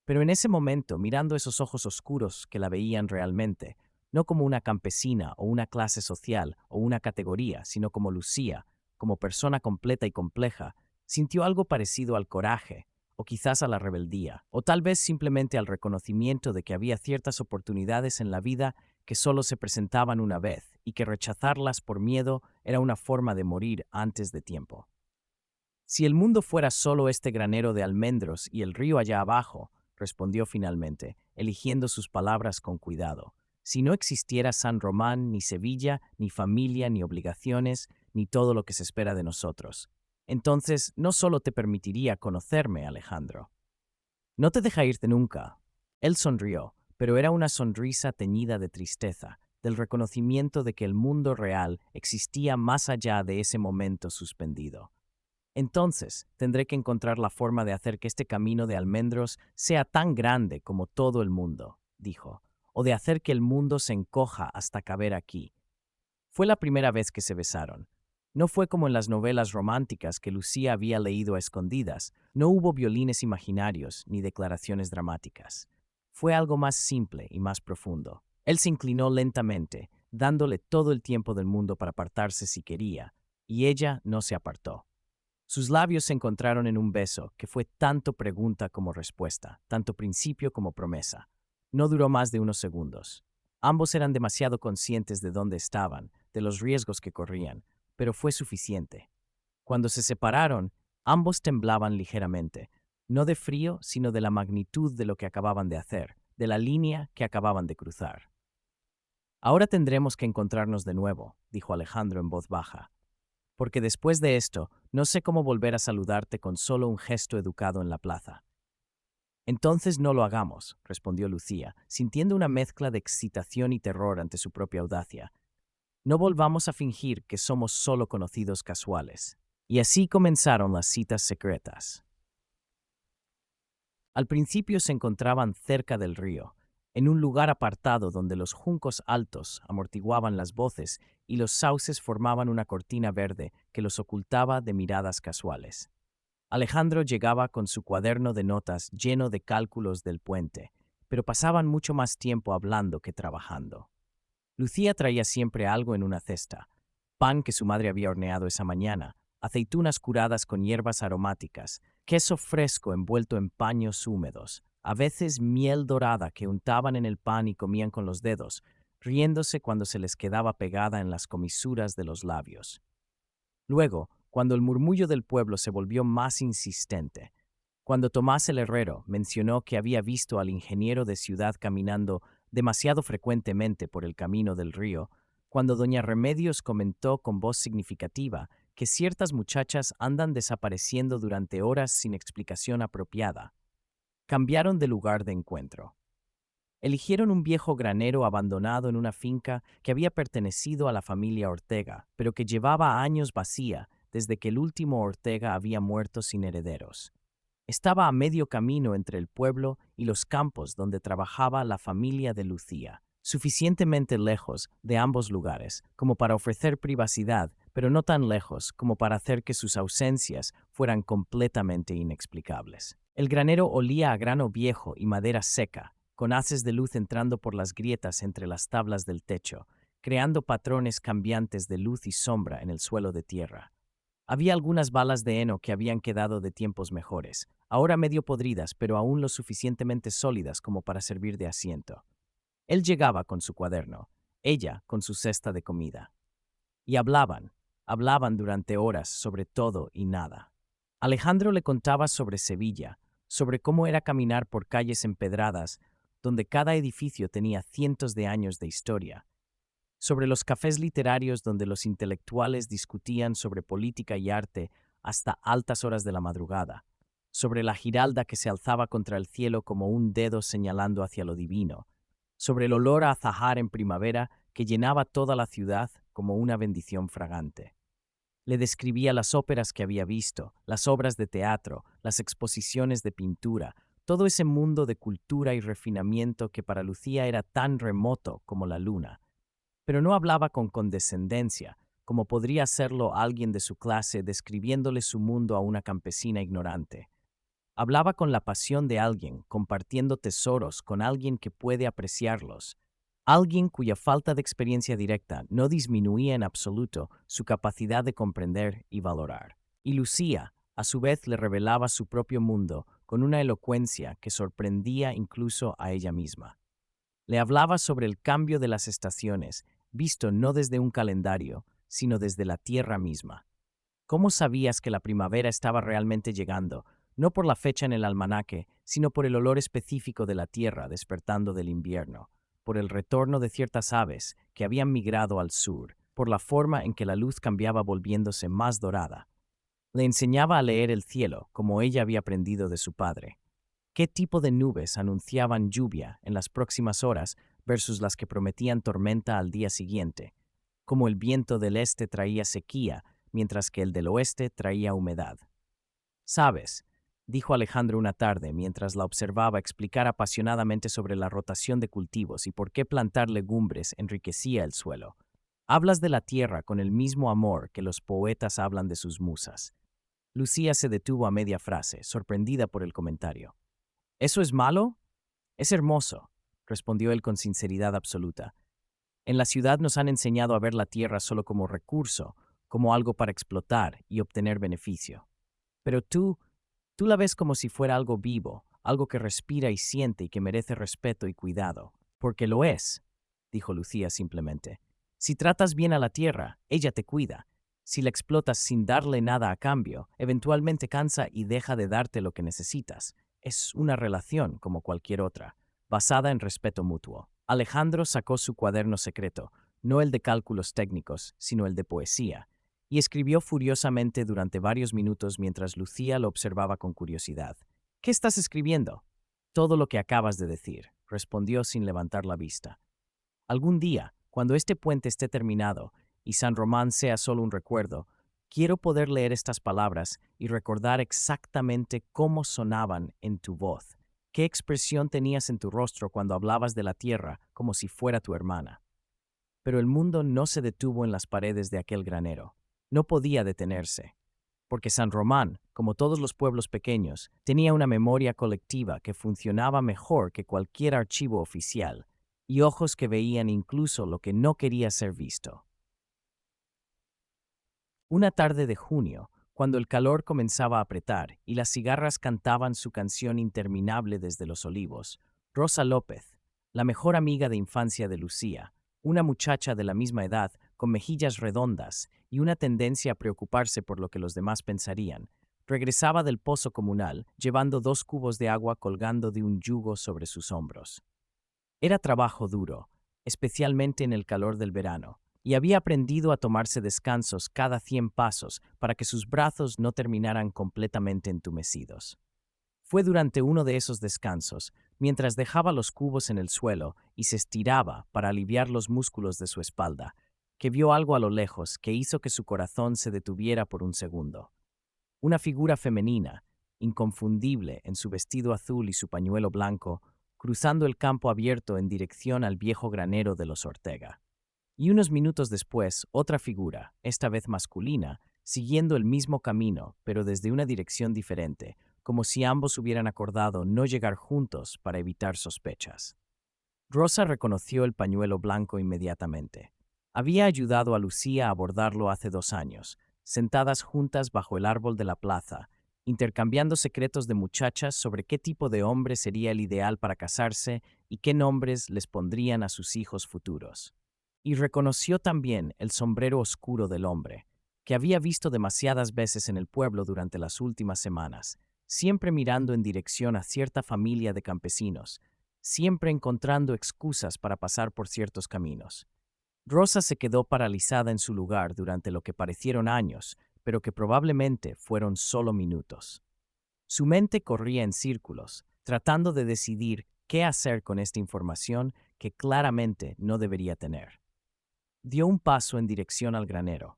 Pero en ese momento, mirando esos ojos oscuros que la veían realmente, no como una campesina o una clase social o una categoría, sino como Lucía, como persona completa y compleja, sintió algo parecido al coraje, o quizás a la rebeldía, o tal vez simplemente al reconocimiento de que había ciertas oportunidades en la vida que solo se presentaban una vez y que rechazarlas por miedo era una forma de morir antes de tiempo. Si el mundo fuera solo este granero de almendros y el río allá abajo, respondió finalmente, eligiendo sus palabras con cuidado, si no existiera San Román, ni Sevilla, ni familia, ni obligaciones, ni todo lo que se espera de nosotros, entonces no solo te permitiría conocerme, Alejandro. No te deja irte nunca. Él sonrió, pero era una sonrisa teñida de tristeza, del reconocimiento de que el mundo real existía más allá de ese momento suspendido. Entonces, tendré que encontrar la forma de hacer que este camino de almendros sea tan grande como todo el mundo, dijo, o de hacer que el mundo se encoja hasta caber aquí. Fue la primera vez que se besaron. No fue como en las novelas románticas que Lucía había leído a escondidas, no hubo violines imaginarios ni declaraciones dramáticas. Fue algo más simple y más profundo. Él se inclinó lentamente, dándole todo el tiempo del mundo para apartarse si quería, y ella no se apartó. Sus labios se encontraron en un beso que fue tanto pregunta como respuesta, tanto principio como promesa. No duró más de unos segundos. Ambos eran demasiado conscientes de dónde estaban, de los riesgos que corrían, pero fue suficiente. Cuando se separaron, ambos temblaban ligeramente, no de frío, sino de la magnitud de lo que acababan de hacer, de la línea que acababan de cruzar. Ahora tendremos que encontrarnos de nuevo, dijo Alejandro en voz baja, porque después de esto no sé cómo volver a saludarte con solo un gesto educado en la plaza. Entonces no lo hagamos, respondió Lucía, sintiendo una mezcla de excitación y terror ante su propia audacia. No volvamos a fingir que somos solo conocidos casuales. Y así comenzaron las citas secretas. Al principio se encontraban cerca del río, en un lugar apartado donde los juncos altos amortiguaban las voces y los sauces formaban una cortina verde que los ocultaba de miradas casuales. Alejandro llegaba con su cuaderno de notas lleno de cálculos del puente, pero pasaban mucho más tiempo hablando que trabajando. Lucía traía siempre algo en una cesta: pan que su madre había horneado esa mañana, aceitunas curadas con hierbas aromáticas, queso fresco envuelto en paños húmedos, a veces miel dorada que untaban en el pan y comían con los dedos, riéndose cuando se les quedaba pegada en las comisuras de los labios. Luego, cuando el murmullo del pueblo se volvió más insistente, cuando Tomás el herrero mencionó que había visto al ingeniero de ciudad caminando demasiado frecuentemente por el camino del río, cuando doña Remedios comentó con voz significativa que ciertas muchachas andan desapareciendo durante horas sin explicación apropiada, cambiaron de lugar de encuentro. Eligieron un viejo granero abandonado en una finca que había pertenecido a la familia Ortega, pero que llevaba años vacía desde que el último Ortega había muerto sin herederos. Estaba a medio camino entre el pueblo y los campos donde trabajaba la familia de Lucía, suficientemente lejos de ambos lugares como para ofrecer privacidad, pero no tan lejos como para hacer que sus ausencias fueran completamente inexplicables. El granero olía a grano viejo y madera seca, con haces de luz entrando por las grietas entre las tablas del techo, creando patrones cambiantes de luz y sombra en el suelo de tierra. Había algunas balas de heno que habían quedado de tiempos mejores, ahora medio podridas, pero aún lo suficientemente sólidas como para servir de asiento. Él llegaba con su cuaderno, ella con su cesta de comida. Y hablaban durante horas sobre todo y nada. Alejandro le contaba sobre Sevilla, sobre cómo era caminar por calles empedradas, donde cada edificio tenía cientos de años de historia, sobre los cafés literarios donde los intelectuales discutían sobre política y arte hasta altas horas de la madrugada, sobre la giralda que se alzaba contra el cielo como un dedo señalando hacia lo divino, sobre el olor a azahar en primavera que llenaba toda la ciudad como una bendición fragante. Le describía las óperas que había visto, las obras de teatro, las exposiciones de pintura, todo ese mundo de cultura y refinamiento que para Lucía era tan remoto como la luna. Pero no hablaba con condescendencia, como podría hacerlo alguien de su clase describiéndole su mundo a una campesina ignorante. Hablaba con la pasión de alguien, compartiendo tesoros con alguien que puede apreciarlos, alguien cuya falta de experiencia directa no disminuía en absoluto su capacidad de comprender y valorar. Y Lucía, a su vez, le revelaba su propio mundo con una elocuencia que sorprendía incluso a ella misma. Le hablaba sobre el cambio de las estaciones, visto no desde un calendario, sino desde la tierra misma. ¿Cómo sabías que la primavera estaba realmente llegando, no por la fecha en el almanaque, sino por el olor específico de la tierra despertando del invierno, por el retorno de ciertas aves que habían migrado al sur, por la forma en que la luz cambiaba volviéndose más dorada? Le enseñaba a leer el cielo, como ella había aprendido de su padre. ¿Qué tipo de nubes anunciaban lluvia en las próximas horas versus las que prometían tormenta al día siguiente? Cómo el viento del este traía sequía, mientras que el del oeste traía humedad. ¿Sabes?, dijo Alejandro una tarde mientras la observaba explicar apasionadamente sobre la rotación de cultivos y por qué plantar legumbres enriquecía el suelo. Hablas de la tierra con el mismo amor que los poetas hablan de sus musas. Lucía se detuvo a media frase, sorprendida por el comentario. ¿Eso es malo? Es hermoso, respondió él con sinceridad absoluta. En la ciudad nos han enseñado a ver la tierra solo como recurso, como algo para explotar y obtener beneficio. Pero tú la ves como si fuera algo vivo, algo que respira y siente y que merece respeto y cuidado. Porque lo es, dijo Lucía simplemente. Si tratas bien a la tierra, ella te cuida. Si la explotas sin darle nada a cambio, eventualmente cansa y deja de darte lo que necesitas. Es una relación como cualquier otra, basada en respeto mutuo. Alejandro sacó su cuaderno secreto, no el de cálculos técnicos, sino el de poesía, y escribió furiosamente durante varios minutos mientras Lucía lo observaba con curiosidad. ¿Qué estás escribiendo? Todo lo que acabas de decir, respondió sin levantar la vista. Algún día, cuando este puente esté terminado y San Román sea solo un recuerdo, quiero poder leer estas palabras y recordar exactamente cómo sonaban en tu voz, qué expresión tenías en tu rostro cuando hablabas de la tierra como si fuera tu hermana. Pero el mundo no se detuvo en las paredes de aquel granero. No podía detenerse, porque San Román, como todos los pueblos pequeños, tenía una memoria colectiva que funcionaba mejor que cualquier archivo oficial, y ojos que veían incluso lo que no quería ser visto. Una tarde de junio, cuando el calor comenzaba a apretar y las cigarras cantaban su canción interminable desde los olivos, Rosa López, la mejor amiga de infancia de Lucía, una muchacha de la misma edad, con mejillas redondas y una tendencia a preocuparse por lo que los demás pensarían, regresaba del pozo comunal llevando 2 cubos de agua colgando de un yugo sobre sus hombros. Era trabajo duro, especialmente en el calor del verano, y había aprendido a tomarse descansos cada 100 pasos para que sus brazos no terminaran completamente entumecidos. Fue durante uno de esos descansos, mientras dejaba los cubos en el suelo y se estiraba para aliviar los músculos de su espalda, que vio algo a lo lejos que hizo que su corazón se detuviera por un segundo. Una figura femenina, inconfundible en su vestido azul y su pañuelo blanco, cruzando el campo abierto en dirección al viejo granero de los Ortega. Y unos minutos después, otra figura, esta vez masculina, siguiendo el mismo camino, pero desde una dirección diferente, como si ambos hubieran acordado no llegar juntos para evitar sospechas. Rosa reconoció el pañuelo blanco inmediatamente. Había ayudado a Lucía a abordarlo hace 2 años, sentadas juntas bajo el árbol de la plaza, intercambiando secretos de muchachas sobre qué tipo de hombre sería el ideal para casarse y qué nombres les pondrían a sus hijos futuros. Y reconoció también el sombrero oscuro del hombre, que había visto demasiadas veces en el pueblo durante las últimas semanas, siempre mirando en dirección a cierta familia de campesinos, siempre encontrando excusas para pasar por ciertos caminos. Rosa se quedó paralizada en su lugar durante lo que parecieron años, pero que probablemente fueron solo minutos. Su mente corría en círculos, tratando de decidir qué hacer con esta información que claramente no debería tener. Dio un paso en dirección al granero.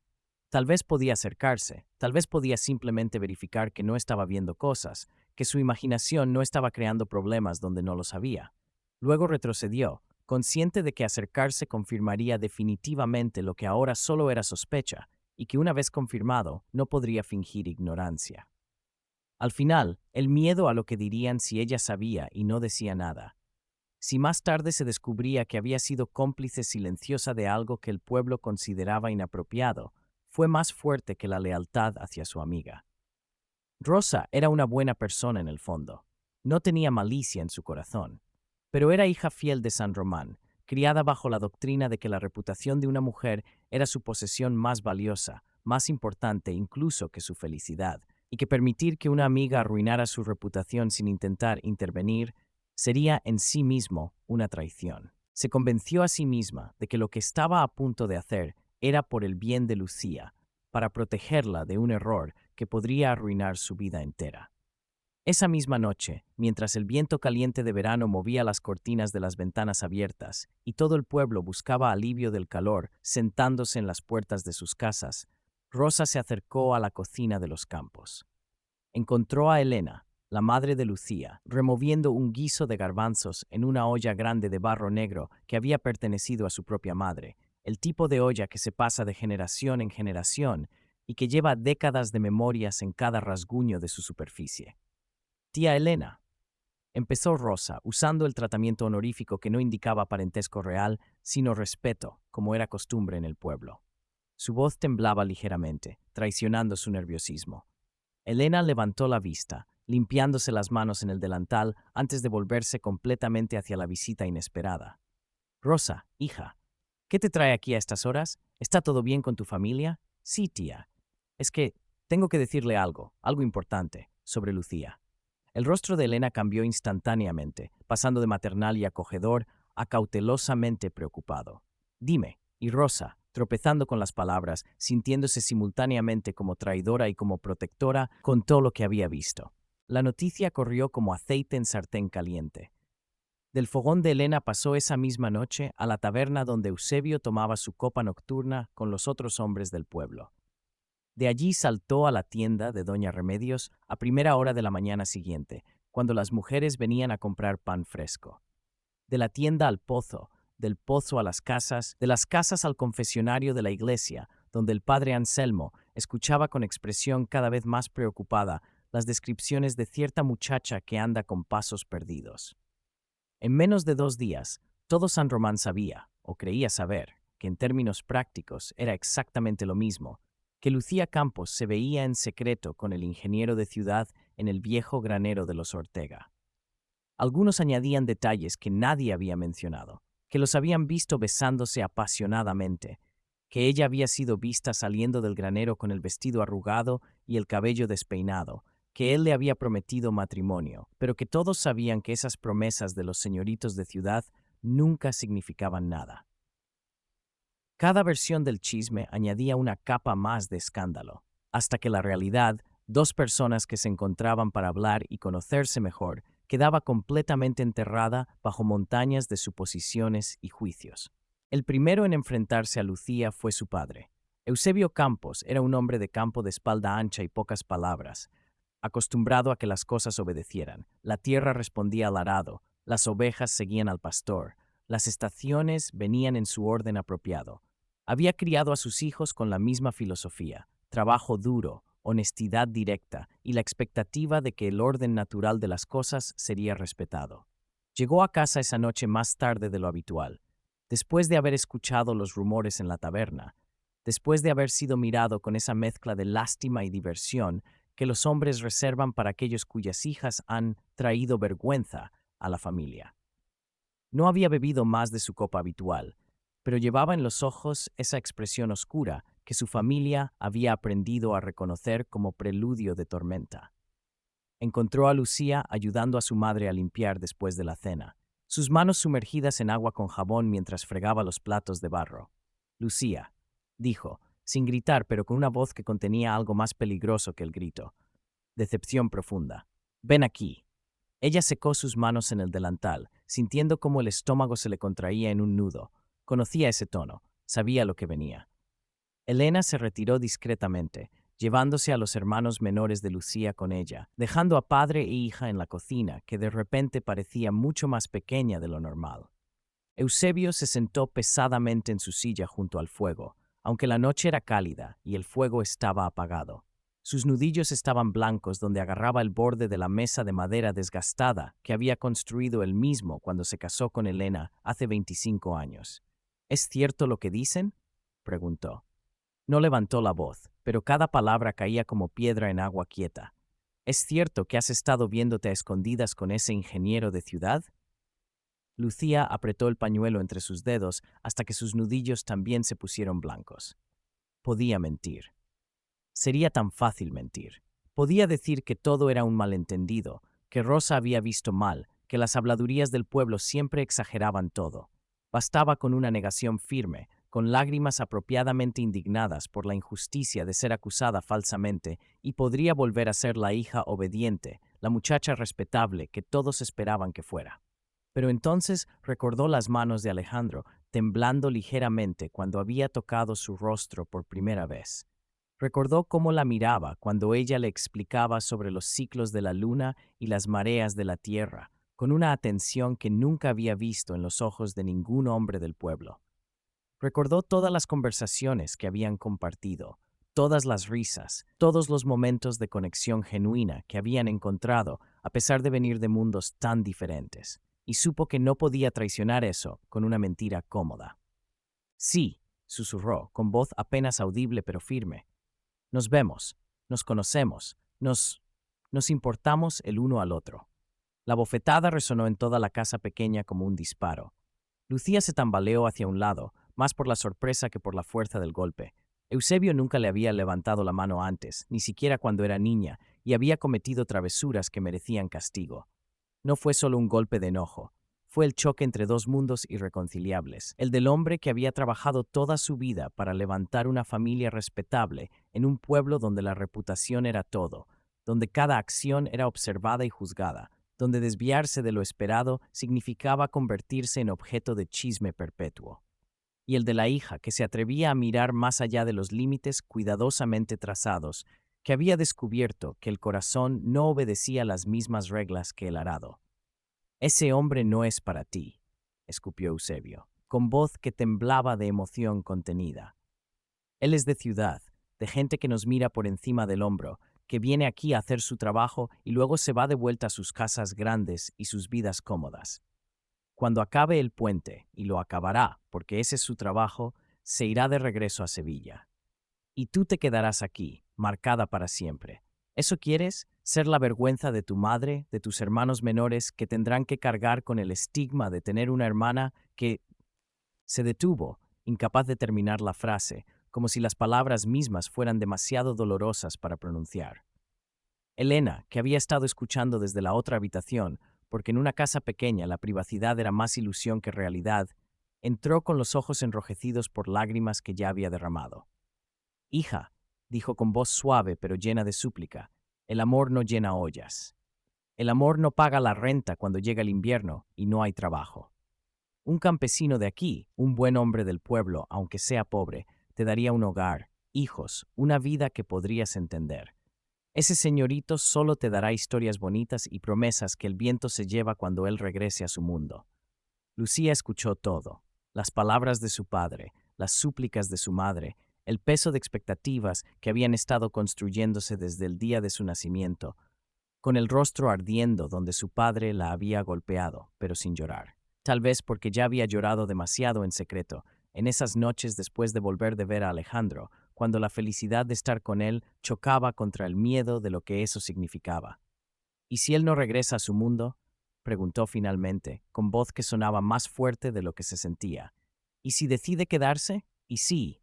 Tal vez podía acercarse, tal vez podía simplemente verificar que no estaba viendo cosas, que su imaginación no estaba creando problemas donde no los había. Luego retrocedió, consciente de que acercarse confirmaría definitivamente lo que ahora solo era sospecha, y que una vez confirmado, no podría fingir ignorancia. Al final, el miedo a lo que dirían si ella sabía y no decía nada. Si más tarde se descubría que había sido cómplice silenciosa de algo que el pueblo consideraba inapropiado, fue más fuerte que la lealtad hacia su amiga. Rosa era una buena persona en el fondo. No tenía malicia en su corazón. Pero era hija fiel de San Román, criada bajo la doctrina de que la reputación de una mujer era su posesión más valiosa, más importante incluso que su felicidad, y que permitir que una amiga arruinara su reputación sin intentar intervenir sería en sí mismo una traición. Se convenció a sí misma de que lo que estaba a punto de hacer era por el bien de Lucía, para protegerla de un error que podría arruinar su vida entera. Esa misma noche, mientras el viento caliente de verano movía las cortinas de las ventanas abiertas y todo el pueblo buscaba alivio del calor sentándose en las puertas de sus casas, Rosa se acercó a la cocina de los campos. Encontró a Elena, la madre de Lucía, removiendo un guiso de garbanzos en una olla grande de barro negro que había pertenecido a su propia madre, el tipo de olla que se pasa de generación en generación y que lleva décadas de memorias en cada rasguño de su superficie. Tía Elena, empezó Rosa, usando el tratamiento honorífico que no indicaba parentesco real, sino respeto, como era costumbre en el pueblo. Su voz temblaba ligeramente, traicionando su nerviosismo. Elena levantó la vista, limpiándose las manos en el delantal antes de volverse completamente hacia la visita inesperada. Rosa, hija, ¿qué te trae aquí a estas horas? ¿Está todo bien con tu familia? Sí, tía. Es que tengo que decirle algo importante, sobre Lucía. El rostro de Elena cambió instantáneamente, pasando de maternal y acogedor a cautelosamente preocupado. Dime, y Rosa, tropezando con las palabras, sintiéndose simultáneamente como traidora y como protectora, contó lo que había visto. La noticia corrió como aceite en sartén caliente. Del fogón de Elena pasó esa misma noche a la taberna donde Eusebio tomaba su copa nocturna con los otros hombres del pueblo. De allí saltó a la tienda de Doña Remedios a primera hora de la mañana siguiente, cuando las mujeres venían a comprar pan fresco. De la tienda al pozo, del pozo a las casas, de las casas al confesionario de la iglesia, donde el padre Anselmo escuchaba con expresión cada vez más preocupada las descripciones de cierta muchacha que anda con pasos perdidos. En menos de 2 días, todo San Román sabía, o creía saber, que en términos prácticos era exactamente lo mismo, que Lucía Campos se veía en secreto con el ingeniero de ciudad en el viejo granero de los Ortega. Algunos añadían detalles que nadie había mencionado, que los habían visto besándose apasionadamente, que ella había sido vista saliendo del granero con el vestido arrugado y el cabello despeinado, que él le había prometido matrimonio, pero que todos sabían que esas promesas de los señoritos de ciudad nunca significaban nada. Cada versión del chisme añadía una capa más de escándalo, hasta que la realidad, dos personas que se encontraban para hablar y conocerse mejor, quedaba completamente enterrada bajo montañas de suposiciones y juicios. El primero en enfrentarse a Lucía fue su padre. Eusebio Campos era un hombre de campo de espalda ancha y pocas palabras, acostumbrado a que las cosas obedecieran. La tierra respondía al arado, las ovejas seguían al pastor, las estaciones venían en su orden apropiado. Había criado a sus hijos con la misma filosofía: trabajo duro, honestidad directa y la expectativa de que el orden natural de las cosas sería respetado. Llegó a casa esa noche más tarde de lo habitual, después de haber escuchado los rumores en la taberna, después de haber sido mirado con esa mezcla de lástima y diversión que los hombres reservan para aquellos cuyas hijas han traído vergüenza a la familia. No había bebido más de su copa habitual, pero llevaba en los ojos esa expresión oscura que su familia había aprendido a reconocer como preludio de tormenta. Encontró a Lucía ayudando a su madre a limpiar después de la cena, sus manos sumergidas en agua con jabón mientras fregaba los platos de barro. Lucía, dijo, sin gritar pero con una voz que contenía algo más peligroso que el grito. Decepción profunda. Ven aquí. Ella secó sus manos en el delantal, sintiendo cómo el estómago se le contraía en un nudo. Conocía ese tono, sabía lo que venía. Elena se retiró discretamente, llevándose a los hermanos menores de Lucía con ella, dejando a padre e hija en la cocina, que de repente parecía mucho más pequeña de lo normal. Eusebio se sentó pesadamente en su silla junto al fuego, aunque la noche era cálida y el fuego estaba apagado. Sus nudillos estaban blancos donde agarraba el borde de la mesa de madera desgastada que había construido él mismo cuando se casó con Elena hace 25 años. ¿Es cierto lo que dicen?, preguntó. No levantó la voz, pero cada palabra caía como piedra en agua quieta. ¿Es cierto que has estado viéndote a escondidas con ese ingeniero de ciudad? Lucía apretó el pañuelo entre sus dedos hasta que sus nudillos también se pusieron blancos. Podía mentir. Sería tan fácil mentir. Podía decir que todo era un malentendido, que Rosa había visto mal, que las habladurías del pueblo siempre exageraban todo. Bastaba con una negación firme, con lágrimas apropiadamente indignadas por la injusticia de ser acusada falsamente, y podría volver a ser la hija obediente, la muchacha respetable que todos esperaban que fuera. Pero entonces recordó las manos de Alejandro, temblando ligeramente cuando había tocado su rostro por primera vez. Recordó cómo la miraba cuando ella le explicaba sobre los ciclos de la luna y las mareas de la tierra, con una atención que nunca había visto en los ojos de ningún hombre del pueblo. Recordó todas las conversaciones que habían compartido, todas las risas, todos los momentos de conexión genuina que habían encontrado a pesar de venir de mundos tan diferentes, y supo que no podía traicionar eso con una mentira cómoda. Sí, susurró, con voz apenas audible pero firme. Nos vemos, nos conocemos, nos importamos el uno al otro. La bofetada resonó en toda la casa pequeña como un disparo. Lucía se tambaleó hacia un lado, más por la sorpresa que por la fuerza del golpe. Eusebio nunca le había levantado la mano antes, ni siquiera cuando era niña, y había cometido travesuras que merecían castigo. No fue solo un golpe de enojo. Fue el choque entre dos mundos irreconciliables, el del hombre que había trabajado toda su vida para levantar una familia respetable en un pueblo donde la reputación era todo, donde cada acción era observada y juzgada, donde desviarse de lo esperado significaba convertirse en objeto de chisme perpetuo. Y el de la hija, que se atrevía a mirar más allá de los límites cuidadosamente trazados, que había descubierto que el corazón no obedecía las mismas reglas que el arado. Ese hombre no es para ti, escupió Eusebio, con voz que temblaba de emoción contenida. Él es de ciudad, de gente que nos mira por encima del hombro, que viene aquí a hacer su trabajo y luego se va de vuelta a sus casas grandes y sus vidas cómodas. Cuando acabe el puente, y lo acabará, porque ese es su trabajo, se irá de regreso a Sevilla. Y tú te quedarás aquí, marcada para siempre. ¿Eso quieres? ¿Ser la vergüenza de tu madre, de tus hermanos menores que tendrán que cargar con el estigma de tener una hermana que se detuvo, incapaz de terminar la frase, como si las palabras mismas fueran demasiado dolorosas para pronunciar? Elena, que había estado escuchando desde la otra habitación, porque en una casa pequeña la privacidad era más ilusión que realidad, entró con los ojos enrojecidos por lágrimas que ya había derramado. Hija, dijo con voz suave pero llena de súplica, el amor no llena ollas. El amor no paga la renta cuando llega el invierno y no hay trabajo. Un campesino de aquí, un buen hombre del pueblo, aunque sea pobre, te daría un hogar, hijos, una vida que podrías entender. Ese señorito solo te dará historias bonitas y promesas que el viento se lleva cuando él regrese a su mundo. Lucía escuchó todo, las palabras de su padre, las súplicas de su madre, el peso de expectativas que habían estado construyéndose desde el día de su nacimiento, con el rostro ardiendo donde su padre la había golpeado, pero sin llorar. Tal vez porque ya había llorado demasiado en secreto, en esas noches después de volver de ver a Alejandro, cuando la felicidad de estar con él chocaba contra el miedo de lo que eso significaba. ¿Y si él no regresa a su mundo? Preguntó finalmente, con voz que sonaba más fuerte de lo que se sentía. ¿Y si decide quedarse? ¿Y sí?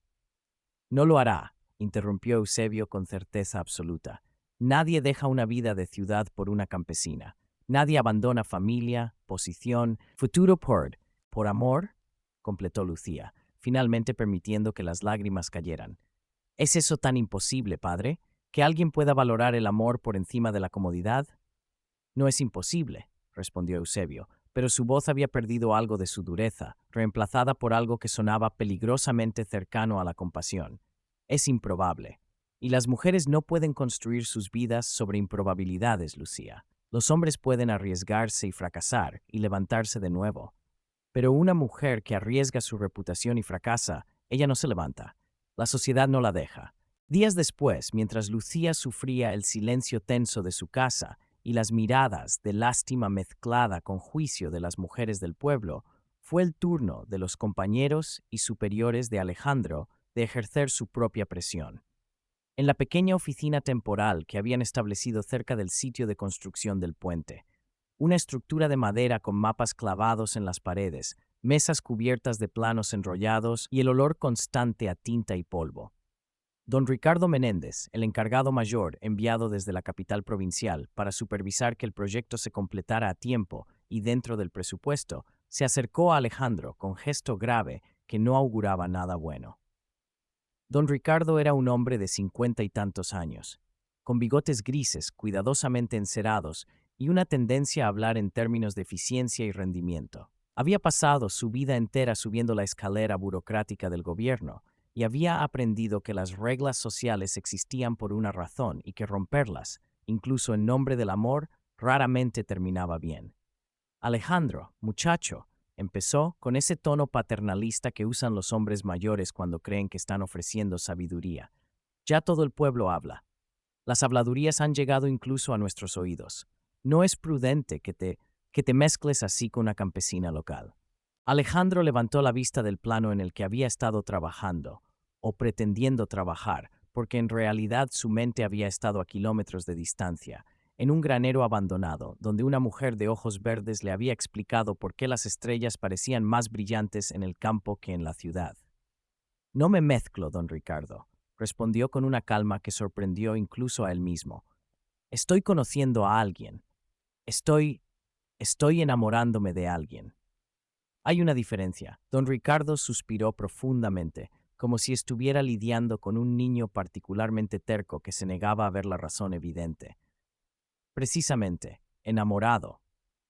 No lo hará, interrumpió Eusebio con certeza absoluta. Nadie deja una vida de ciudad por una campesina. Nadie abandona familia, posición, futuro por amor, completó Lucía, finalmente permitiendo que las lágrimas cayeran. ¿Es eso tan imposible, padre? ¿Que alguien pueda valorar el amor por encima de la comodidad? No es imposible, respondió Eusebio, pero su voz había perdido algo de su dureza, reemplazada por algo que sonaba peligrosamente cercano a la compasión. Es improbable. Y las mujeres no pueden construir sus vidas sobre improbabilidades, Lucía. Los hombres pueden arriesgarse y fracasar y levantarse de nuevo. Pero una mujer que arriesga su reputación y fracasa, ella no se levanta. La sociedad no la deja. Días después, mientras Lucía sufría el silencio tenso de su casa y las miradas de lástima mezclada con juicio de las mujeres del pueblo, fue el turno de los compañeros y superiores de Alejandro de ejercer su propia presión. En la pequeña oficina temporal que habían establecido cerca del sitio de construcción del puente, una estructura de madera con mapas clavados en las paredes, mesas cubiertas de planos enrollados y el olor constante a tinta y polvo. Don Ricardo Menéndez, el encargado mayor enviado desde la capital provincial para supervisar que el proyecto se completara a tiempo y dentro del presupuesto, se acercó a Alejandro con gesto grave que no auguraba nada bueno. Don Ricardo era un hombre de 50 y tantos años, con bigotes grises cuidadosamente encerados y una tendencia a hablar en términos de eficiencia y rendimiento. Había pasado su vida entera subiendo la escalera burocrática del gobierno y había aprendido que las reglas sociales existían por una razón y que romperlas, incluso en nombre del amor, raramente terminaba bien. Alejandro, muchacho, empezó con ese tono paternalista que usan los hombres mayores cuando creen que están ofreciendo sabiduría. Ya todo el pueblo habla. Las habladurías han llegado incluso a nuestros oídos. No es prudente que te mezcles así con una campesina local. Alejandro levantó la vista del plano en el que había estado trabajando, o pretendiendo trabajar, porque en realidad su mente había estado a kilómetros de distancia, en un granero abandonado, donde una mujer de ojos verdes le había explicado por qué las estrellas parecían más brillantes en el campo que en la ciudad. No me mezclo, don Ricardo, respondió con una calma que sorprendió incluso a él mismo. Estoy conociendo a alguien. Estoy enamorándome de alguien. Hay una diferencia. Don Ricardo suspiró profundamente, como si estuviera lidiando con un niño particularmente terco que se negaba a ver la razón evidente. Precisamente, enamorado.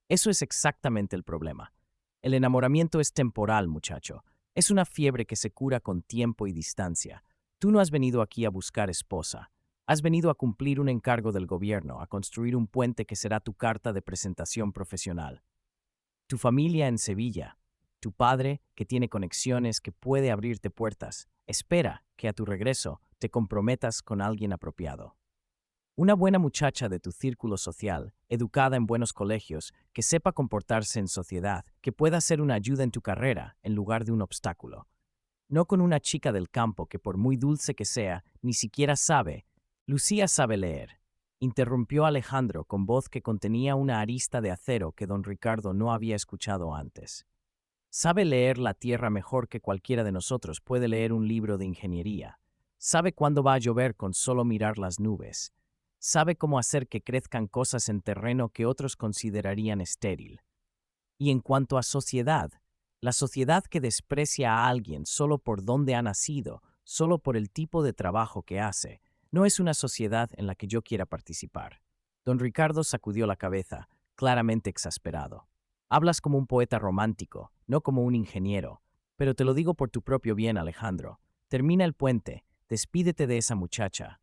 Eso es exactamente el problema. El enamoramiento es temporal, muchacho. Es una fiebre que se cura con tiempo y distancia. Tú no has venido aquí a buscar esposa. Has venido a cumplir un encargo del gobierno, a construir un puente que será tu carta de presentación profesional. Tu familia en Sevilla, tu padre que tiene conexiones que puede abrirte puertas, espera que a tu regreso te comprometas con alguien apropiado. Una buena muchacha de tu círculo social, educada en buenos colegios, que sepa comportarse en sociedad, que pueda ser una ayuda en tu carrera en lugar de un obstáculo. no con una chica del campo que por muy dulce que sea, ni siquiera sabe. Lucía sabe leer. Interrumpió Alejandro con voz que contenía una arista de acero que don Ricardo no había escuchado antes. Sabe leer la tierra mejor que cualquiera de nosotros puede leer un libro de ingeniería. Sabe cuándo va a llover con solo mirar las nubes. Sabe cómo hacer que crezcan cosas en terreno que otros considerarían estéril. Y en cuanto a sociedad, la sociedad que desprecia a alguien solo por dónde ha nacido, solo por el tipo de trabajo que hace, no es una sociedad en la que yo quiera participar. Don Ricardo sacudió la cabeza, claramente exasperado. Hablas como un poeta romántico, no como un ingeniero. Pero te lo digo por tu propio bien, Alejandro. Termina el puente, despídete de esa muchacha.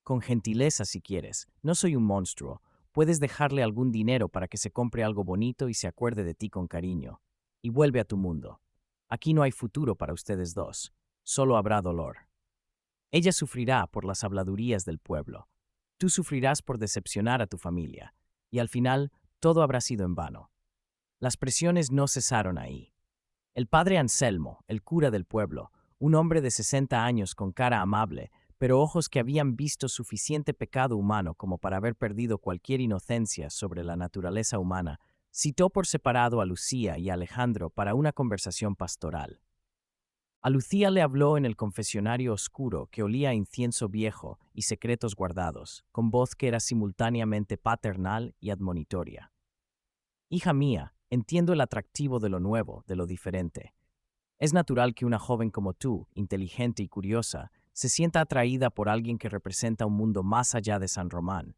Con gentileza si quieres, no soy un monstruo. Puedes dejarle algún dinero para que se compre algo bonito y se acuerde de ti con cariño. Y vuelve a tu mundo. Aquí no hay futuro para ustedes dos. Solo habrá dolor. Ella sufrirá por las habladurías del pueblo. Tú sufrirás por decepcionar a tu familia. Y al final, todo habrá sido en vano. Las presiones no cesaron ahí. El padre Anselmo, el cura del pueblo, un hombre de 60 años con cara amable, pero ojos que habían visto suficiente pecado humano como para haber perdido cualquier inocencia sobre la naturaleza humana, citó por separado a Lucía y a Alejandro para una conversación pastoral. A Lucía le habló en el confesionario oscuro que olía a incienso viejo y secretos guardados, con voz que era simultáneamente paternal y admonitoria. Hija mía, entiendo el atractivo de lo nuevo, de lo diferente. Es natural que una joven como tú, inteligente y curiosa, se sienta atraída por alguien que representa un mundo más allá de San Román.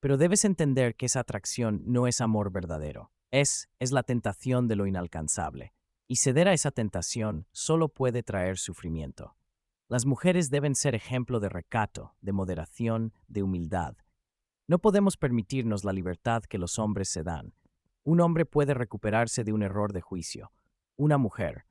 Pero debes entender que esa atracción no es amor verdadero. Es la tentación de lo inalcanzable. Y ceder a esa tentación solo puede traer sufrimiento. Las mujeres deben ser ejemplo de recato, de moderación, de humildad. No podemos permitirnos la libertad que los hombres se dan. Un hombre puede recuperarse de un error de juicio. Una mujer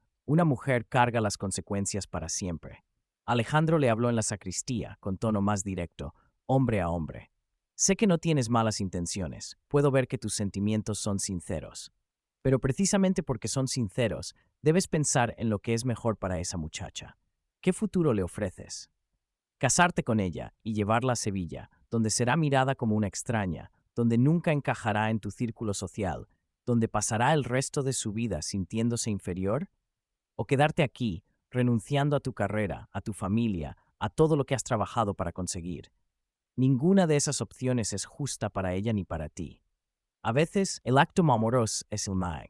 carga las consecuencias para siempre. Alejandro le habló en la sacristía, con tono más directo, hombre a hombre. Sé que no tienes malas intenciones, puedo ver que tus sentimientos son sinceros. Pero precisamente porque son sinceros, debes pensar en lo que es mejor para esa muchacha. ¿Qué futuro le ofreces? Casarte con ella y llevarla a Sevilla, donde será mirada como una extraña, donde nunca encajará en tu círculo social, donde pasará el resto de su vida sintiéndose inferior, o quedarte aquí, renunciando a tu carrera, a tu familia, a todo lo que has trabajado para conseguir. Ninguna de esas opciones es justa para ella ni para ti. A veces, el acto amoroso es el mal.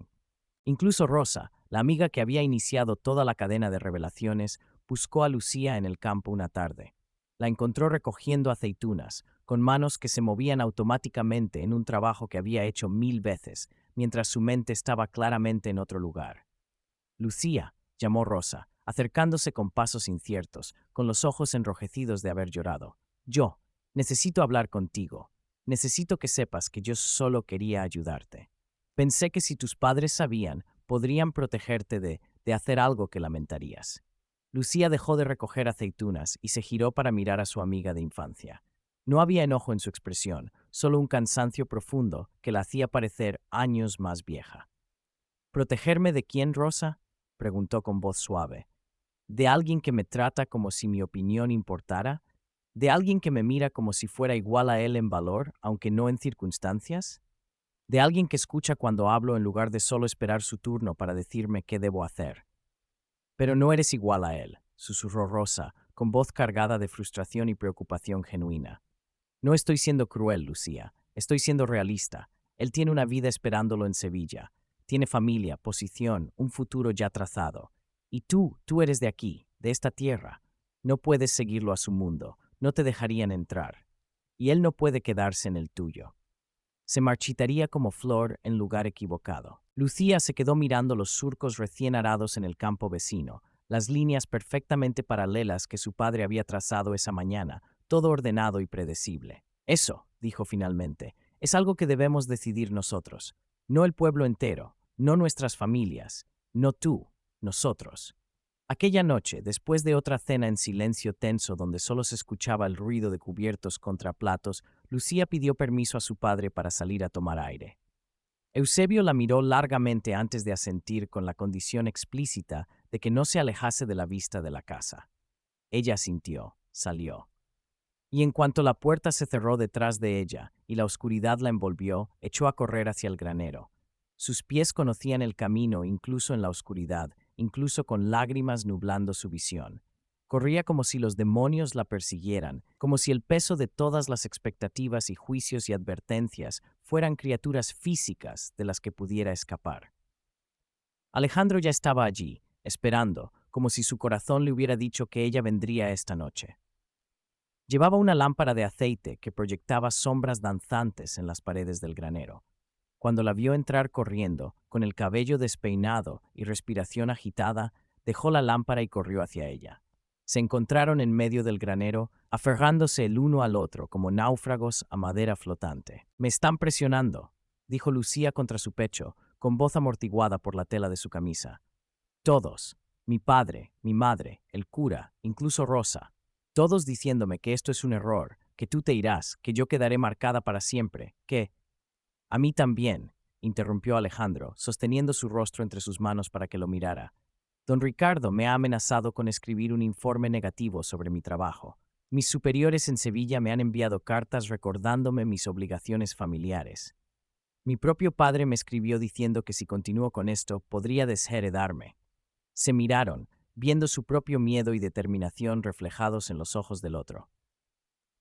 Incluso Rosa, la amiga que había iniciado toda la cadena de revelaciones, buscó a Lucía en el campo una tarde. La encontró recogiendo aceitunas, con manos que se movían automáticamente en un trabajo que había hecho 1000 veces, mientras su mente estaba claramente en otro lugar. Lucía, llamó Rosa, acercándose con pasos inciertos, con los ojos enrojecidos de haber llorado. Yo, necesito hablar contigo. Necesito que sepas que yo solo quería ayudarte. Pensé que si tus padres sabían, podrían protegerte de hacer algo que lamentarías. Lucía dejó de recoger aceitunas y se giró para mirar a su amiga de infancia. No había enojo en su expresión, solo un cansancio profundo que la hacía parecer años más vieja. ¿Protegerme de quién, Rosa?, preguntó con voz suave. ¿De alguien que me trata como si mi opinión importara? ¿De alguien que me mira como si fuera igual a él en valor, aunque no en circunstancias? ¿De alguien que escucha cuando hablo en lugar de solo esperar su turno para decirme qué debo hacer? Pero no eres igual a él, susurró Rosa, con voz cargada de frustración y preocupación genuina. No estoy siendo cruel, Lucía. Estoy siendo realista. Él tiene una vida esperándolo en Sevilla. Tiene familia, posición, un futuro ya trazado. Y tú eres de aquí, de esta tierra. No puedes seguirlo a su mundo. No te dejarían entrar. Y él no puede quedarse en el tuyo. Se marchitaría como flor en lugar equivocado. Lucía se quedó mirando los surcos recién arados en el campo vecino, las líneas perfectamente paralelas que su padre había trazado esa mañana, todo ordenado y predecible. Eso, dijo finalmente, es algo que debemos decidir nosotros, no el pueblo entero, no nuestras familias, no tú, nosotros. Aquella noche, después de otra cena en silencio tenso donde solo se escuchaba el ruido de cubiertos contra platos, Lucía pidió permiso a su padre para salir a tomar aire. Eusebio la miró largamente antes de asentir con la condición explícita de que no se alejase de la vista de la casa. Ella asintió, salió. Y en cuanto la puerta se cerró detrás de ella y la oscuridad la envolvió, echó a correr hacia el granero. Sus pies conocían el camino incluso en la oscuridad, incluso con lágrimas nublando su visión. Corría como si los demonios la persiguieran, como si el peso de todas las expectativas y juicios y advertencias fueran criaturas físicas de las que pudiera escapar. Alejandro ya estaba allí, esperando, como si su corazón le hubiera dicho que ella vendría esta noche. Llevaba una lámpara de aceite que proyectaba sombras danzantes en las paredes del granero. Cuando la vio entrar corriendo, con el cabello despeinado y respiración agitada, dejó la lámpara y corrió hacia ella. Se encontraron en medio del granero, aferrándose el uno al otro como náufragos a madera flotante. «Me están presionando», dijo Lucía contra su pecho, con voz amortiguada por la tela de su camisa. «Todos, mi padre, mi madre, el cura, incluso Rosa, todos diciéndome que esto es un error, que tú te irás, que yo quedaré marcada para siempre, que...» «A mí también», interrumpió Alejandro, sosteniendo su rostro entre sus manos para que lo mirara. «Don Ricardo me ha amenazado con escribir un informe negativo sobre mi trabajo. Mis superiores en Sevilla me han enviado cartas recordándome mis obligaciones familiares. Mi propio padre me escribió diciendo que si continúo con esto podría desheredarme». Se miraron, viendo su propio miedo y determinación reflejados en los ojos del otro.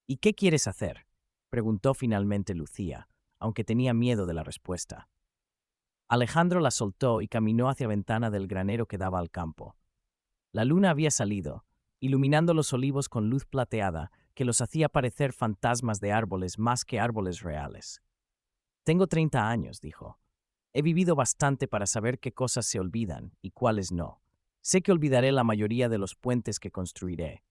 «¿Y qué quieres hacer?», preguntó finalmente Lucía, aunque tenía miedo de la respuesta. Alejandro la soltó y caminó hacia la ventana del granero que daba al campo. La luna había salido, iluminando los olivos con luz plateada que los hacía parecer fantasmas de árboles más que árboles reales. «Tengo 30 años», dijo. «He vivido bastante para saber qué cosas se olvidan y cuáles no. Sé que olvidaré la mayoría de los puentes que construiré.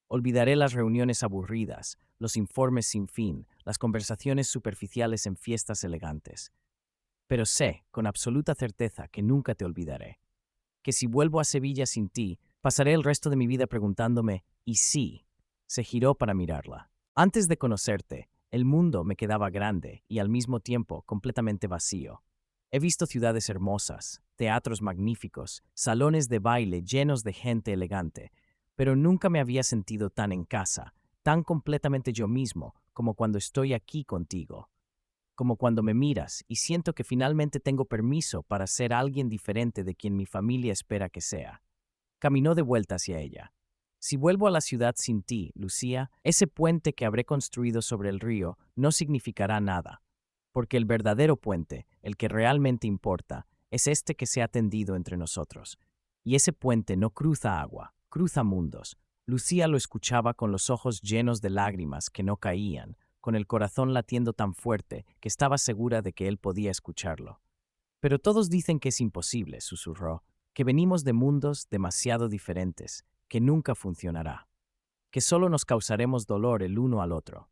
Olvidaré las reuniones aburridas, los informes sin fin, las conversaciones superficiales en fiestas elegantes. Pero sé, con absoluta certeza, que nunca te olvidaré. Que si vuelvo a Sevilla sin ti, pasaré el resto de mi vida preguntándome, ¿y si? Se giró para mirarla. Antes de conocerte, el mundo me quedaba grande y al mismo tiempo completamente vacío. He visto ciudades hermosas, teatros magníficos, salones de baile llenos de gente elegante, pero nunca me había sentido tan en casa, tan completamente yo mismo, como cuando estoy aquí contigo. Como cuando me miras y siento que finalmente tengo permiso para ser alguien diferente de quien mi familia espera que sea. Caminó de vuelta hacia ella. Si vuelvo a la ciudad sin ti, Lucía, ese puente que habré construido sobre el río no significará nada, porque el verdadero puente, el que realmente importa, es este que se ha tendido entre nosotros. Y ese puente no cruza agua, cruza mundos. Lucía lo escuchaba con los ojos llenos de lágrimas que no caían, con el corazón latiendo tan fuerte que estaba segura de que él podía escucharlo. «Pero todos dicen que es imposible», susurró, «que venimos de mundos demasiado diferentes, que nunca funcionará, que solo nos causaremos dolor el uno al otro».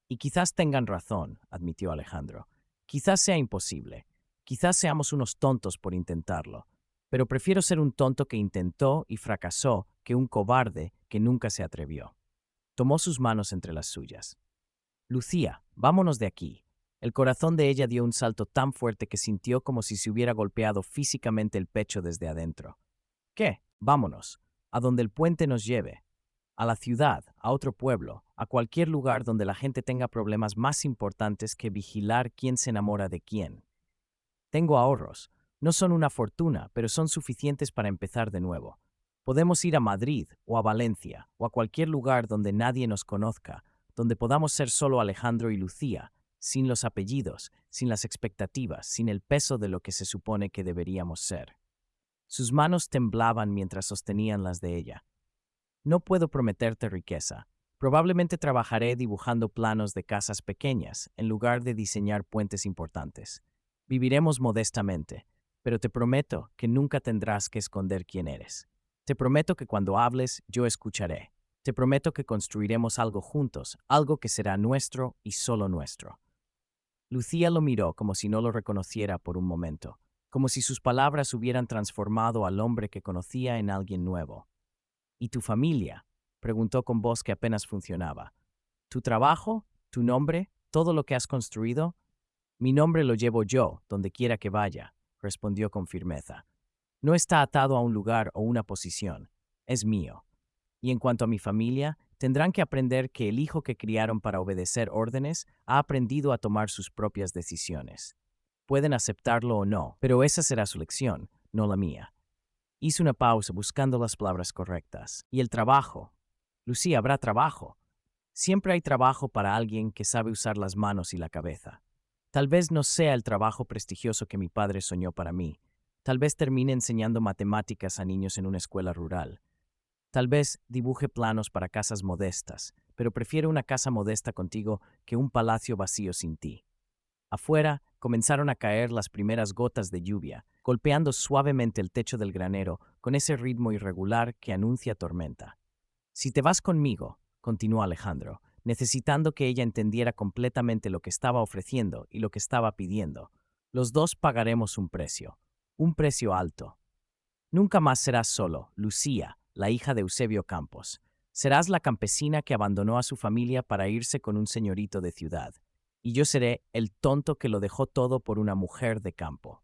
«Y quizás tengan razón», admitió Alejandro. «Quizás sea imposible. Quizás seamos unos tontos por intentarlo. Pero prefiero ser un tonto que intentó y fracasó que un cobarde que nunca se atrevió». Tomó sus manos entre las suyas. «Lucía, vámonos de aquí». El corazón de ella dio un salto tan fuerte que sintió como si se hubiera golpeado físicamente el pecho desde adentro. «¿Qué? Vámonos. A donde el puente nos lleve. A la ciudad, a otro pueblo, a cualquier lugar donde la gente tenga problemas más importantes que vigilar quién se enamora de quién. Tengo ahorros. No son una fortuna, pero son suficientes para empezar de nuevo. Podemos ir a Madrid o a Valencia o a cualquier lugar donde nadie nos conozca, donde podamos ser solo Alejandro y Lucía, sin los apellidos, sin las expectativas, sin el peso de lo que se supone que deberíamos ser». Sus manos temblaban mientras sostenían las de ella. «No puedo prometerte riqueza. Probablemente trabajaré dibujando planos de casas pequeñas, en lugar de diseñar puentes importantes. Viviremos modestamente, pero te prometo que nunca tendrás que esconder quién eres. Te prometo que cuando hables, yo escucharé. Te prometo que construiremos algo juntos, algo que será nuestro y solo nuestro». Lucía lo miró como si no lo reconociera por un momento, como si sus palabras hubieran transformado al hombre que conocía en alguien nuevo. «¿Y tu familia?», preguntó con voz que apenas funcionaba. «¿Tu trabajo? ¿Tu nombre? ¿Todo lo que has construido?» «Mi nombre lo llevo yo, donde quiera que vaya», respondió con firmeza. No está atado a un lugar o una posición. Es mío. Y en cuanto a mi familia, tendrán que aprender que el hijo que criaron para obedecer órdenes ha aprendido a tomar sus propias decisiones. Pueden aceptarlo o no, pero esa será su lección, no la mía. Hice una pausa buscando las palabras correctas. Y el trabajo. Lucía, habrá trabajo. Siempre hay trabajo para alguien que sabe usar las manos y la cabeza. Tal vez no sea el trabajo prestigioso que mi padre soñó para mí. Tal vez termine enseñando matemáticas a niños en una escuela rural. Tal vez dibuje planos para casas modestas, pero prefiero una casa modesta contigo que un palacio vacío sin ti. Afuera comenzaron a caer las primeras gotas de lluvia, golpeando suavemente el techo del granero con ese ritmo irregular que anuncia tormenta. Si te vas conmigo, continuó Alejandro, necesitando que ella entendiera completamente lo que estaba ofreciendo y lo que estaba pidiendo, los dos pagaremos un precio alto. Nunca más serás solo, Lucía, la hija de Eusebio Campos. Serás la campesina que abandonó a su familia para irse con un señorito de ciudad, y yo seré el tonto que lo dejó todo por una mujer de campo.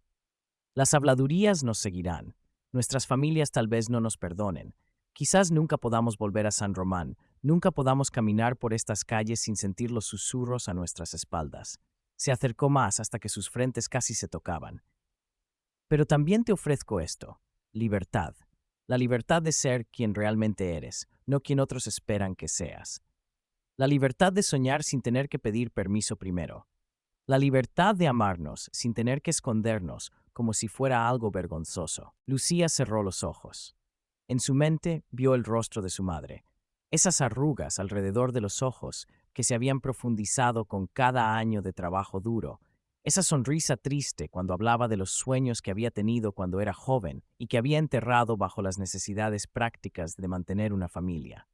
Las habladurías nos seguirán. Nuestras familias tal vez no nos perdonen. Quizás nunca podamos volver a San Román, nunca podamos caminar por estas calles sin sentir los susurros a nuestras espaldas. Se acercó más hasta que sus frentes casi se tocaban. Pero también te ofrezco esto, libertad. La libertad de ser quien realmente eres, no quien otros esperan que seas. La libertad de soñar sin tener que pedir permiso primero. La libertad de amarnos sin tener que escondernos como si fuera algo vergonzoso. Lucía cerró los ojos. En su mente vio el rostro de su madre, esas arrugas alrededor de los ojos que se habían profundizado con cada año de trabajo duro, esa sonrisa triste cuando hablaba de los sueños que había tenido cuando era joven y que había enterrado bajo las necesidades prácticas de mantener una familia.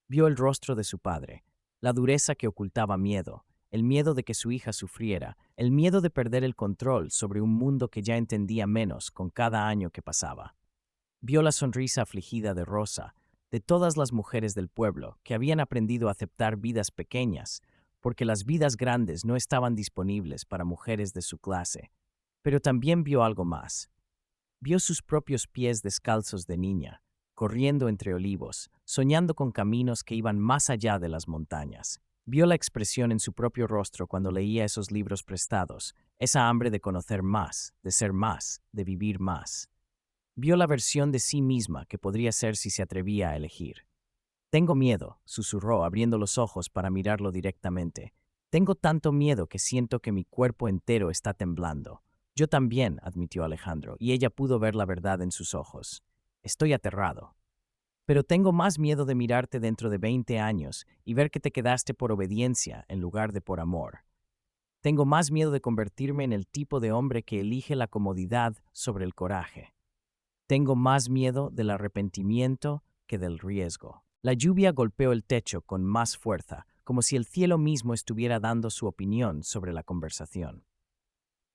Vio el rostro de su padre, la dureza que ocultaba miedo, el miedo de que su hija sufriera, el miedo de perder el control sobre un mundo que ya entendía menos con cada año que pasaba. Vio la sonrisa afligida de Rosa, de todas las mujeres del pueblo que habían aprendido a aceptar vidas pequeñas, porque las vidas grandes no estaban disponibles para mujeres de su clase. Pero también vio algo más. Vio sus propios pies descalzos de niña, corriendo entre olivos, soñando con caminos que iban más allá de las montañas. Vio la expresión en su propio rostro cuando leía esos libros prestados, esa hambre de conocer más, de vivir más. Vio la versión de sí misma que podría ser si se atrevía a elegir. Tengo miedo, susurró, abriendo los ojos para mirarlo directamente. Tengo tanto miedo que siento que mi cuerpo entero está temblando. Yo también, admitió Alejandro, y ella pudo ver la verdad en sus ojos. Estoy aterrado. Pero tengo más miedo de mirarte dentro de 20 años y ver que te quedaste por obediencia en lugar de por amor. Tengo más miedo de convertirme en el tipo de hombre que elige la comodidad sobre el coraje. Tengo más miedo del arrepentimiento que del riesgo. La lluvia golpeó el techo con más fuerza, como si el cielo mismo estuviera dando su opinión sobre la conversación.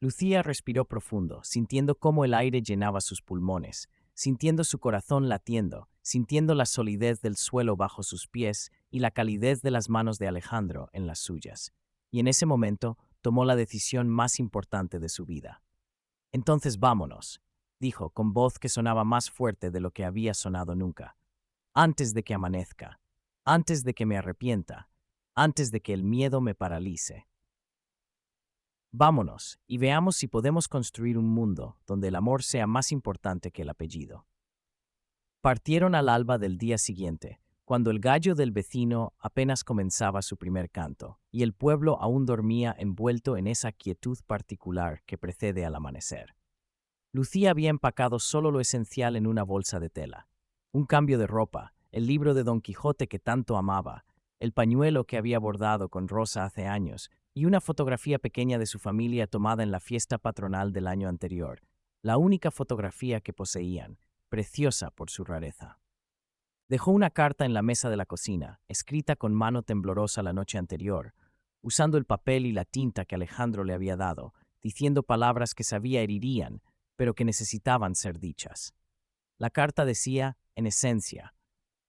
Lucía respiró profundo, sintiendo cómo el aire llenaba sus pulmones, sintiendo su corazón latiendo, sintiendo la solidez del suelo bajo sus pies y la calidez de las manos de Alejandro en las suyas. Y en ese momento tomó la decisión más importante de su vida. Entonces vámonos, dijo con voz que sonaba más fuerte de lo que había sonado nunca. Antes de que amanezca, antes de que me arrepienta, antes de que el miedo me paralice. Vámonos y veamos si podemos construir un mundo donde el amor sea más importante que el apellido. Partieron al alba del día siguiente, cuando el gallo del vecino apenas comenzaba su primer canto, y el pueblo aún dormía envuelto en esa quietud particular que precede al amanecer. Lucía había empacado solo lo esencial en una bolsa de tela. Un cambio de ropa, el libro de Don Quijote que tanto amaba, el pañuelo que había bordado con Rosa hace años, y una fotografía pequeña de su familia tomada en la fiesta patronal del año anterior, la única fotografía que poseían, preciosa por su rareza. Dejó una carta en la mesa de la cocina, escrita con mano temblorosa la noche anterior, usando el papel y la tinta que Alejandro le había dado, diciendo palabras que sabía herirían, pero que necesitaban ser dichas. La carta decía, en esencia,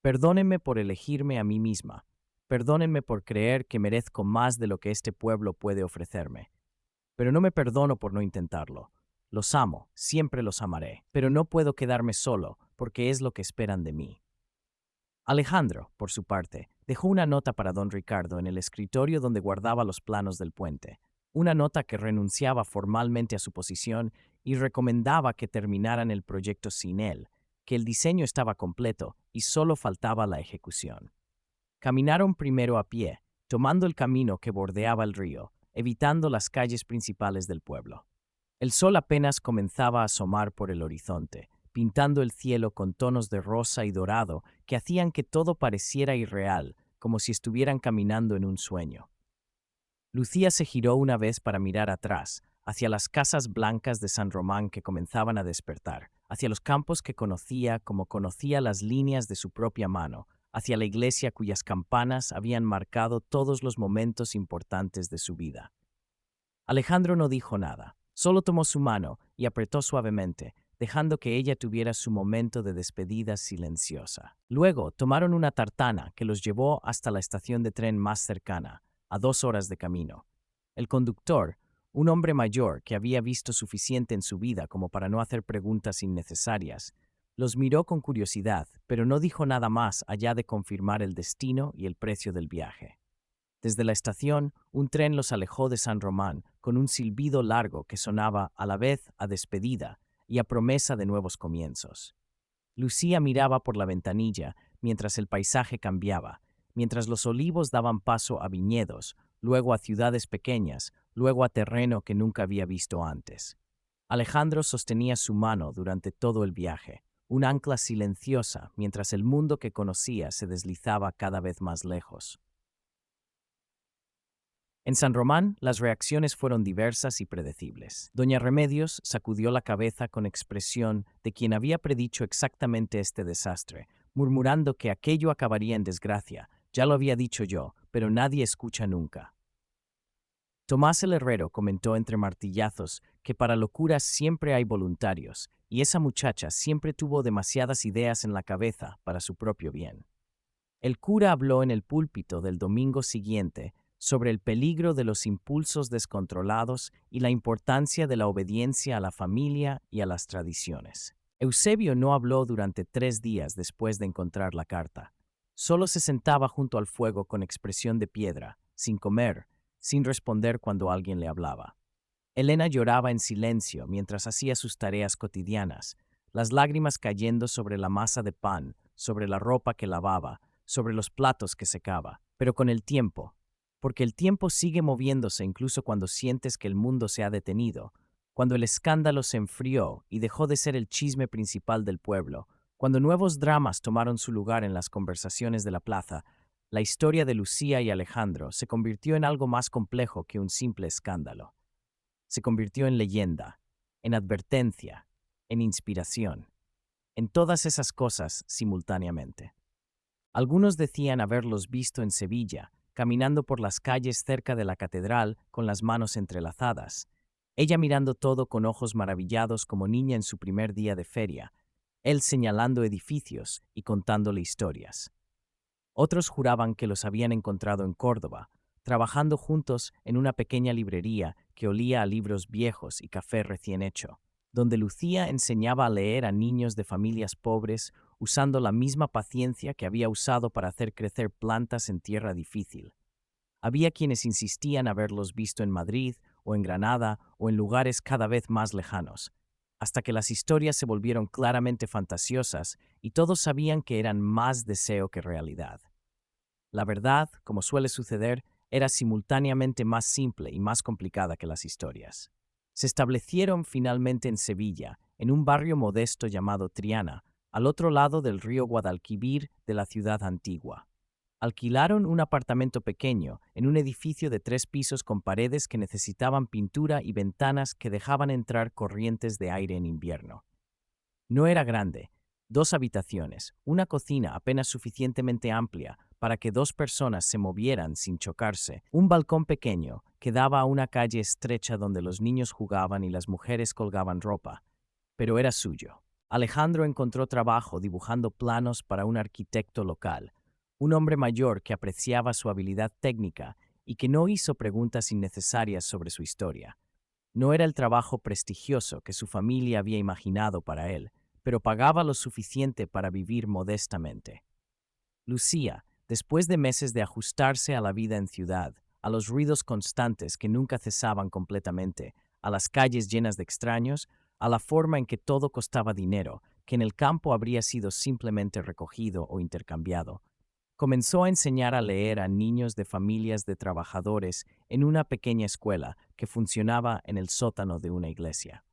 perdónenme por elegirme a mí misma, perdónenme por creer que merezco más de lo que este pueblo puede ofrecerme, pero no me perdono por no intentarlo, Los amo, siempre los amaré, pero no puedo quedarme solo, porque es lo que esperan de mí. Alejandro, por su parte, dejó una nota para don Ricardo en el escritorio donde guardaba los planos del puente, una nota que renunciaba formalmente a su posición y recomendaba que terminaran el proyecto sin él, que el diseño estaba completo y solo faltaba la ejecución. Caminaron primero a pie, tomando el camino que bordeaba el río, evitando las calles principales del pueblo. El sol apenas comenzaba a asomar por el horizonte, pintando el cielo con tonos de rosa y dorado que hacían que todo pareciera irreal, como si estuvieran caminando en un sueño. Lucía se giró una vez para mirar atrás, hacia las casas blancas de San Román que comenzaban a despertar, hacia los campos que conocía como conocía las líneas de su propia mano, hacia la iglesia cuyas campanas habían marcado todos los momentos importantes de su vida. Alejandro no dijo nada, solo tomó su mano y apretó suavemente, dejando que ella tuviera su momento de despedida silenciosa. Luego tomaron una tartana que los llevó hasta la estación de tren más cercana, a 2 horas de camino. El conductor, un hombre mayor que había visto suficiente en su vida como para no hacer preguntas innecesarias, los miró con curiosidad, pero no dijo nada más allá de confirmar el destino y el precio del viaje. Desde la estación, un tren los alejó de San Román con un silbido largo que sonaba a la vez a despedida y a promesa de nuevos comienzos. Lucía miraba por la ventanilla mientras el paisaje cambiaba, mientras los olivos daban paso a viñedos, luego a ciudades pequeñas, luego a terreno que nunca había visto antes. Alejandro sostenía su mano durante todo el viaje, un ancla silenciosa mientras el mundo que conocía se deslizaba cada vez más lejos. En San Román, las reacciones fueron diversas y predecibles. Doña Remedios sacudió la cabeza con expresión de quien había predicho exactamente este desastre, murmurando que aquello acabaría en desgracia. Ya lo había dicho yo, pero nadie escucha nunca. Tomás el herrero comentó entre martillazos que para locuras siempre hay voluntarios, y esa muchacha siempre tuvo demasiadas ideas en la cabeza para su propio bien. El cura habló en el púlpito del domingo siguiente sobre el peligro de los impulsos descontrolados y la importancia de la obediencia a la familia y a las tradiciones. Eusebio no habló durante 3 días después de encontrar la carta. Solo se sentaba junto al fuego con expresión de piedra, sin comer, sin responder cuando alguien le hablaba. Elena lloraba en silencio mientras hacía sus tareas cotidianas, las lágrimas cayendo sobre la masa de pan, sobre la ropa que lavaba, sobre los platos que secaba, pero con el tiempo, porque el tiempo sigue moviéndose incluso cuando sientes que el mundo se ha detenido, cuando el escándalo se enfrió y dejó de ser el chisme principal del pueblo, cuando nuevos dramas tomaron su lugar en las conversaciones de la plaza, la historia de Lucía y Alejandro se convirtió en algo más complejo que un simple escándalo. Se convirtió en leyenda, en advertencia, en inspiración, en todas esas cosas simultáneamente. Algunos decían haberlos visto en Sevilla, caminando por las calles cerca de la catedral con las manos entrelazadas, ella mirando todo con ojos maravillados como niña en su primer día de feria, él señalando edificios y contándole historias. Otros juraban que los habían encontrado en Córdoba, trabajando juntos en una pequeña librería que olía a libros viejos y café recién hecho, donde Lucía enseñaba a leer a niños de familias pobres usando la misma paciencia que había usado para hacer crecer plantas en tierra difícil. Había quienes insistían haberlos visto en Madrid o en Granada o en lugares cada vez más lejanos, hasta que las historias se volvieron claramente fantasiosas y todos sabían que eran más deseo que realidad. La verdad, como suele suceder, era simultáneamente más simple y más complicada que las historias. Se establecieron finalmente en Sevilla, en un barrio modesto llamado Triana, al otro lado del río Guadalquivir de la ciudad antigua. Alquilaron un apartamento pequeño en un edificio de 3 pisos con paredes que necesitaban pintura y ventanas que dejaban entrar corrientes de aire en invierno. No era grande, 2 habitaciones, una cocina apenas suficientemente amplia para que 2 personas se movieran sin chocarse, un balcón pequeño que daba a una calle estrecha donde los niños jugaban y las mujeres colgaban ropa, pero era suyo. Alejandro encontró trabajo dibujando planos para un arquitecto local, un hombre mayor que apreciaba su habilidad técnica y que no hizo preguntas innecesarias sobre su historia. No era el trabajo prestigioso que su familia había imaginado para él, pero pagaba lo suficiente para vivir modestamente. Lucía, después de meses de ajustarse a la vida en ciudad, a los ruidos constantes que nunca cesaban completamente, a las calles llenas de extraños, a la forma en que todo costaba dinero, que en el campo habría sido simplemente recogido o intercambiado, comenzó a enseñar a leer a niños de familias de trabajadores en una pequeña escuela que funcionaba en el sótano de una iglesia.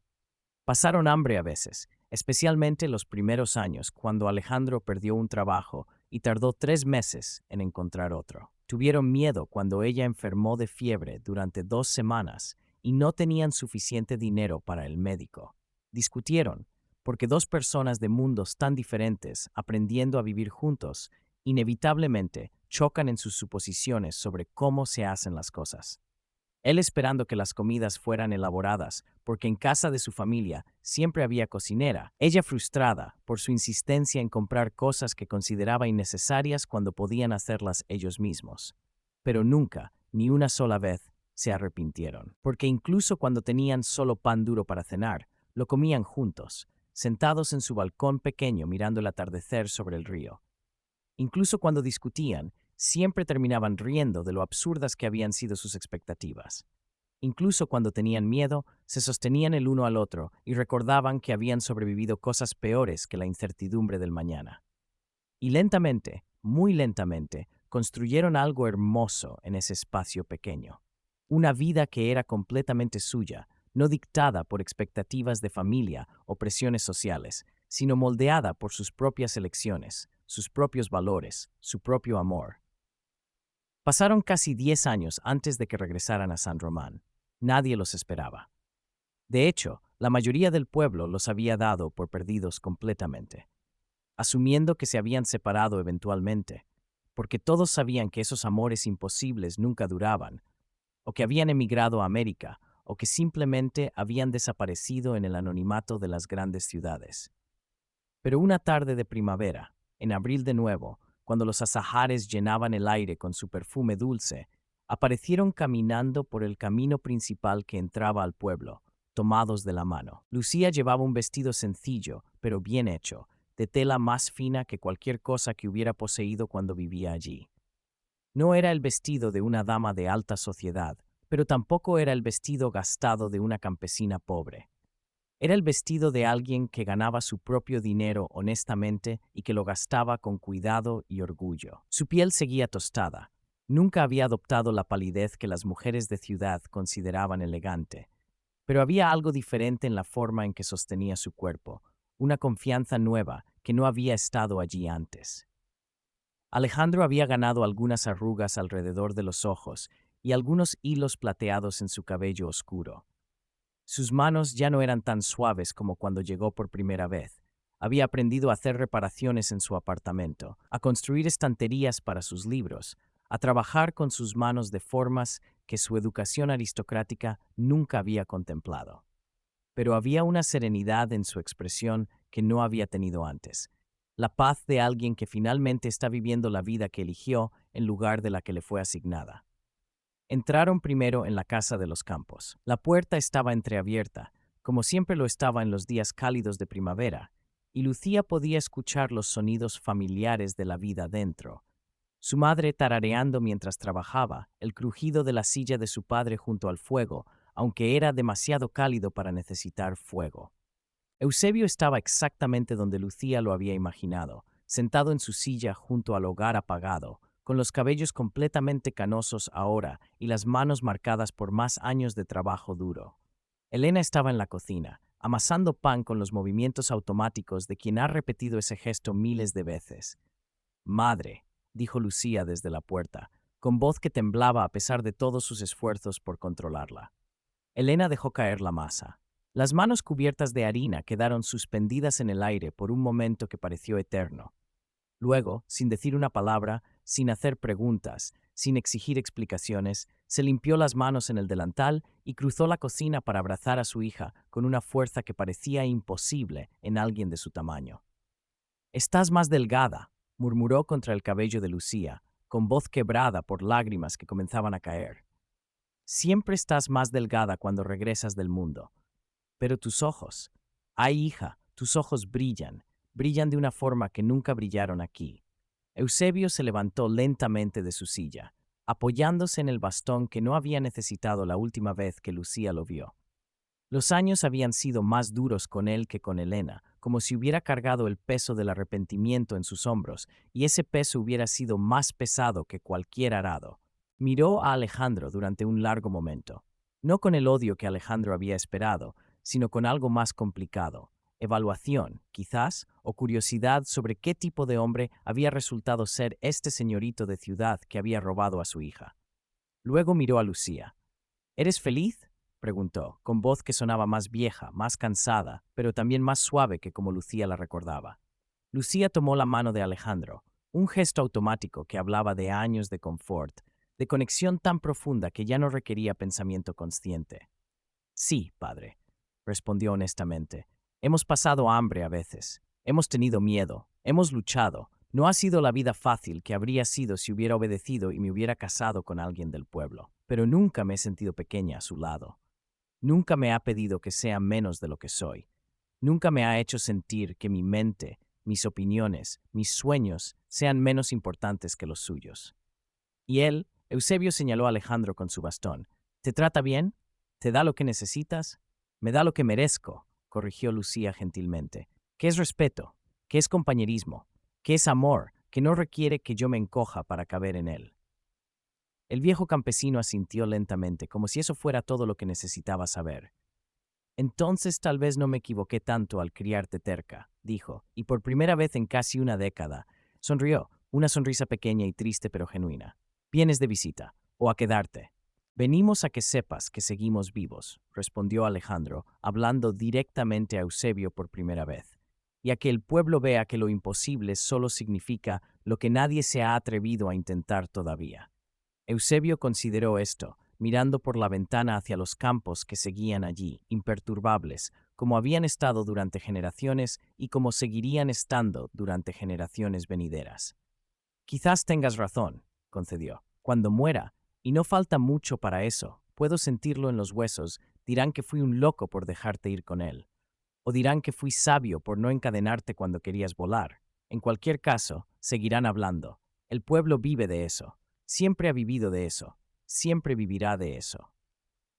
Pasaron hambre a veces, especialmente los primeros años, cuando Alejandro perdió un trabajo y tardó 3 meses en encontrar otro. Tuvieron miedo cuando ella enfermó de fiebre durante 2 semanas y no tenían suficiente dinero para el médico. Discutieron, porque dos personas de mundos tan diferentes, aprendiendo a vivir juntos, inevitablemente chocan en sus suposiciones sobre cómo se hacen las cosas. Él esperando que las comidas fueran elaboradas, porque en casa de su familia siempre había cocinera. Ella frustrada por su insistencia en comprar cosas que consideraba innecesarias cuando podían hacerlas ellos mismos. Pero nunca, ni una sola vez, se arrepintieron, porque incluso cuando tenían solo pan duro para cenar, lo comían juntos, sentados en su balcón pequeño mirando el atardecer sobre el río. Incluso cuando discutían, siempre terminaban riendo de lo absurdas que habían sido sus expectativas. Incluso cuando tenían miedo, se sostenían el uno al otro y recordaban que habían sobrevivido cosas peores que la incertidumbre del mañana. Y lentamente, muy lentamente, construyeron algo hermoso en ese espacio pequeño. Una vida que era completamente suya, no dictada por expectativas de familia o presiones sociales, sino moldeada por sus propias elecciones, sus propios valores, su propio amor. Pasaron casi 10 años antes de que regresaran a San Román. Nadie los esperaba. De hecho, la mayoría del pueblo los había dado por perdidos completamente, asumiendo que se habían separado eventualmente, porque todos sabían que esos amores imposibles nunca duraban, o que habían emigrado a América, o que simplemente habían desaparecido en el anonimato de las grandes ciudades. Pero una tarde de primavera, en abril de nuevo, cuando los azahares llenaban el aire con su perfume dulce, aparecieron caminando por el camino principal que entraba al pueblo, tomados de la mano. Lucía llevaba un vestido sencillo, pero bien hecho, de tela más fina que cualquier cosa que hubiera poseído cuando vivía allí. No era el vestido de una dama de alta sociedad, pero tampoco era el vestido gastado de una campesina pobre. Era el vestido de alguien que ganaba su propio dinero honestamente y que lo gastaba con cuidado y orgullo. Su piel seguía tostada. Nunca había adoptado la palidez que las mujeres de ciudad consideraban elegante. Pero había algo diferente en la forma en que sostenía su cuerpo, una confianza nueva que no había estado allí antes. Alejandro había ganado algunas arrugas alrededor de los ojos y algunos hilos plateados en su cabello oscuro. Sus manos ya no eran tan suaves como cuando llegó por primera vez. Había aprendido a hacer reparaciones en su apartamento, a construir estanterías para sus libros, a trabajar con sus manos de formas que su educación aristocrática nunca había contemplado. Pero había una serenidad en su expresión que no había tenido antes. La paz de alguien que finalmente está viviendo la vida que eligió en lugar de la que le fue asignada. Entraron primero en la casa de los Campos. La puerta estaba entreabierta, como siempre lo estaba en los días cálidos de primavera, y Lucía podía escuchar los sonidos familiares de la vida dentro. Su madre tarareando mientras trabajaba, el crujido de la silla de su padre junto al fuego, aunque era demasiado cálido para necesitar fuego. Eusebio estaba exactamente donde Lucía lo había imaginado, sentado en su silla junto al hogar apagado, con los cabellos completamente canosos ahora y las manos marcadas por más años de trabajo duro. Elena estaba en la cocina, amasando pan con los movimientos automáticos de quien ha repetido ese gesto miles de veces. «Madre», dijo Lucía desde la puerta, con voz que temblaba a pesar de todos sus esfuerzos por controlarla. Elena dejó caer la masa. Las manos cubiertas de harina quedaron suspendidas en el aire por un momento que pareció eterno. Luego, sin decir una palabra, sin hacer preguntas, sin exigir explicaciones, se limpió las manos en el delantal y cruzó la cocina para abrazar a su hija con una fuerza que parecía imposible en alguien de su tamaño. «Estás más delgada», murmuró contra el cabello de Lucía, con voz quebrada por lágrimas que comenzaban a caer. Siempre estás más delgada cuando regresas del mundo. Pero tus ojos, ay hija, tus ojos brillan, brillan de una forma que nunca brillaron aquí. Eusebio se levantó lentamente de su silla, apoyándose en el bastón que no había necesitado la última vez que Lucía lo vio. Los años habían sido más duros con él que con Helena, como si hubiera cargado el peso del arrepentimiento en sus hombros, y ese peso hubiera sido más pesado que cualquier arado. Miró a Alejandro durante un largo momento, no con el odio que Alejandro había esperado, sino con algo más complicado, evaluación, quizás, o curiosidad sobre qué tipo de hombre había resultado ser este señorito de ciudad que había robado a su hija. Luego miró a Lucía. ¿Eres feliz?, preguntó, con voz que sonaba más vieja, más cansada, pero también más suave que como Lucía la recordaba. Lucía tomó la mano de Alejandro, un gesto automático que hablaba de años de confort, de conexión tan profunda que ya no requería pensamiento consciente. Sí, padre, respondió honestamente. Hemos pasado hambre a veces, hemos tenido miedo, hemos luchado. No ha sido la vida fácil que habría sido si hubiera obedecido y me hubiera casado con alguien del pueblo, pero nunca me he sentido pequeña a su lado. Nunca me ha pedido que sea menos de lo que soy. Nunca me ha hecho sentir que mi mente, mis opiniones, mis sueños sean menos importantes que los suyos. Y él, Eusebio señaló a Alejandro con su bastón. ¿Te trata bien? ¿Te da lo que necesitas? Me da lo que merezco, corrigió Lucía gentilmente. ¿Qué es respeto? ¿Qué es compañerismo? ¿Qué es amor que no requiere que yo me encoja para caber en él? El viejo campesino asintió lentamente, como si eso fuera todo lo que necesitaba saber. Entonces tal vez no me equivoqué tanto al criarte terca, dijo, y por primera vez en casi una década, sonrió, una sonrisa pequeña y triste pero genuina. ¿Vienes de visita o a quedarte? Venimos a que sepas que seguimos vivos, respondió Alejandro, hablando directamente a Eusebio por primera vez, y a que el pueblo vea que lo imposible solo significa lo que nadie se ha atrevido a intentar todavía. Eusebio consideró esto, mirando por la ventana hacia los campos que seguían allí, imperturbables, como habían estado durante generaciones y como seguirían estando durante generaciones venideras. Quizás tengas razón, concedió. Cuando muera, y no falta mucho para eso, puedo sentirlo en los huesos, dirán que fui un loco por dejarte ir con él. O dirán que fui sabio por no encadenarte cuando querías volar. En cualquier caso, seguirán hablando. El pueblo vive de eso. Siempre ha vivido de eso. Siempre vivirá de eso.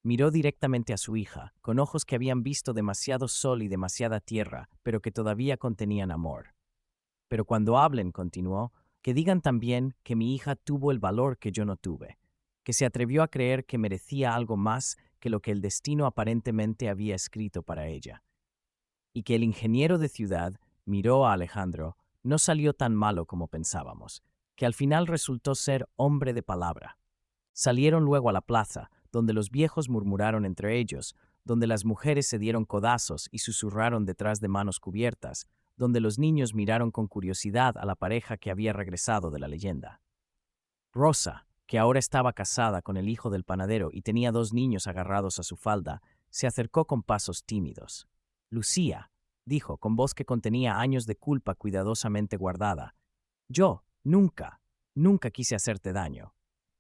Miró directamente a su hija, con ojos que habían visto demasiado sol y demasiada tierra, pero que todavía contenían amor. Pero cuando hablen, continuó, que digan también que mi hija tuvo el valor que yo no tuve, que se atrevió a creer que merecía algo más que lo que el destino aparentemente había escrito para ella. Y que el ingeniero de ciudad miró a Alejandro, no salió tan malo como pensábamos, que al final resultó ser hombre de palabra. Salieron luego a la plaza, donde los viejos murmuraron entre ellos, donde las mujeres se dieron codazos y susurraron detrás de manos cubiertas, donde los niños miraron con curiosidad a la pareja que había regresado de la leyenda. Rosa, que ahora estaba casada con el hijo del panadero y tenía 2 niños agarrados a su falda, se acercó con pasos tímidos. Lucía, dijo con voz que contenía años de culpa cuidadosamente guardada, yo, nunca quise hacerte daño.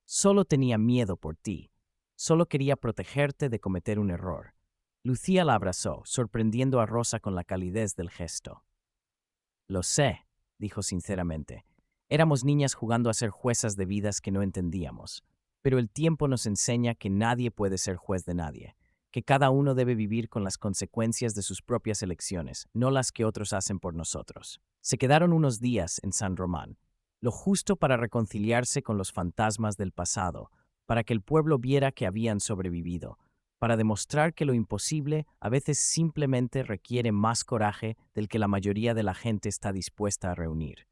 Solo tenía miedo por ti. Solo quería protegerte de cometer un error. Lucía la abrazó, sorprendiendo a Rosa con la calidez del gesto. Lo sé, dijo sinceramente. Éramos niñas jugando a ser juezas de vidas que no entendíamos. Pero el tiempo nos enseña que nadie puede ser juez de nadie, que cada uno debe vivir con las consecuencias de sus propias elecciones, no las que otros hacen por nosotros. Se quedaron unos días en San Román, lo justo para reconciliarse con los fantasmas del pasado, para que el pueblo viera que habían sobrevivido, para demostrar que lo imposible a veces simplemente requiere más coraje del que la mayoría de la gente está dispuesta a reunir.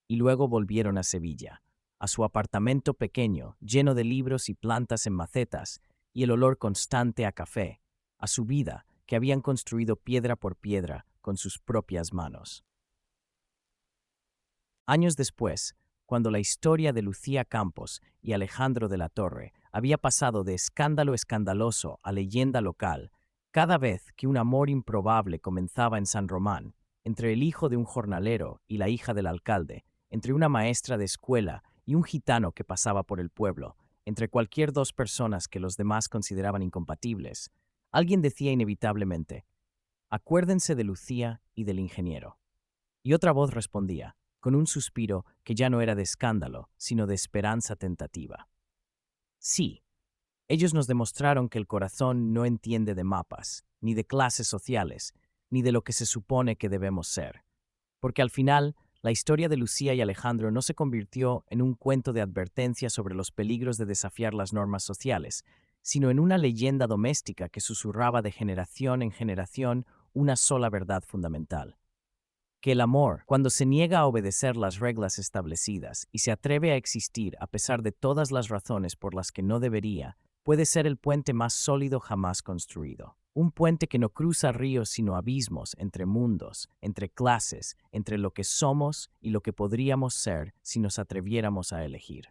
Y luego volvieron a Sevilla, a su apartamento pequeño, lleno de libros y plantas en macetas, y el olor constante a café, a su vida que habían construido piedra por piedra con sus propias manos. Años después, cuando la historia de Lucía Campos y Alejandro de la Torre había pasado de escándalo escandaloso a leyenda local, cada vez que un amor improbable comenzaba en San Román, entre el hijo de un jornalero y la hija del alcalde, entre una maestra de escuela y un gitano que pasaba por el pueblo, entre cualquier dos personas que los demás consideraban incompatibles, alguien decía inevitablemente, acuérdense de Lucía y del ingeniero. Y otra voz respondía, con un suspiro que ya no era de escándalo, sino de esperanza tentativa. Sí, ellos nos demostraron que el corazón no entiende de mapas, ni de clases sociales, ni de lo que se supone que debemos ser. Porque al final, la historia de Lucía y Alejandro no se convirtió en un cuento de advertencia sobre los peligros de desafiar las normas sociales, sino en una leyenda doméstica que susurraba de generación en generación una sola verdad fundamental: que el amor, cuando se niega a obedecer las reglas establecidas y se atreve a existir a pesar de todas las razones por las que no debería, puede ser el puente más sólido jamás construido. Un puente que no cruza ríos sino abismos entre mundos, entre clases, entre lo que somos y lo que podríamos ser si nos atreviéramos a elegir.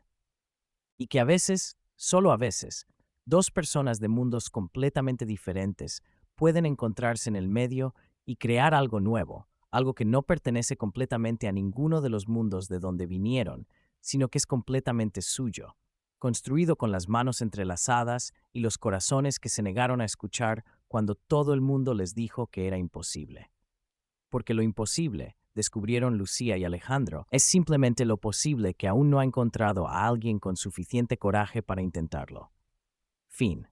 Y que a veces, solo a veces, dos personas de mundos completamente diferentes pueden encontrarse en el medio y crear algo nuevo, algo que no pertenece completamente a ninguno de los mundos de donde vinieron, sino que es completamente suyo, construido con las manos entrelazadas y los corazones que se negaron a escuchar cuando todo el mundo les dijo que era imposible. Porque lo imposible, descubrieron Lucía y Alejandro, es simplemente lo posible que aún no ha encontrado a alguien con suficiente coraje para intentarlo. Fin.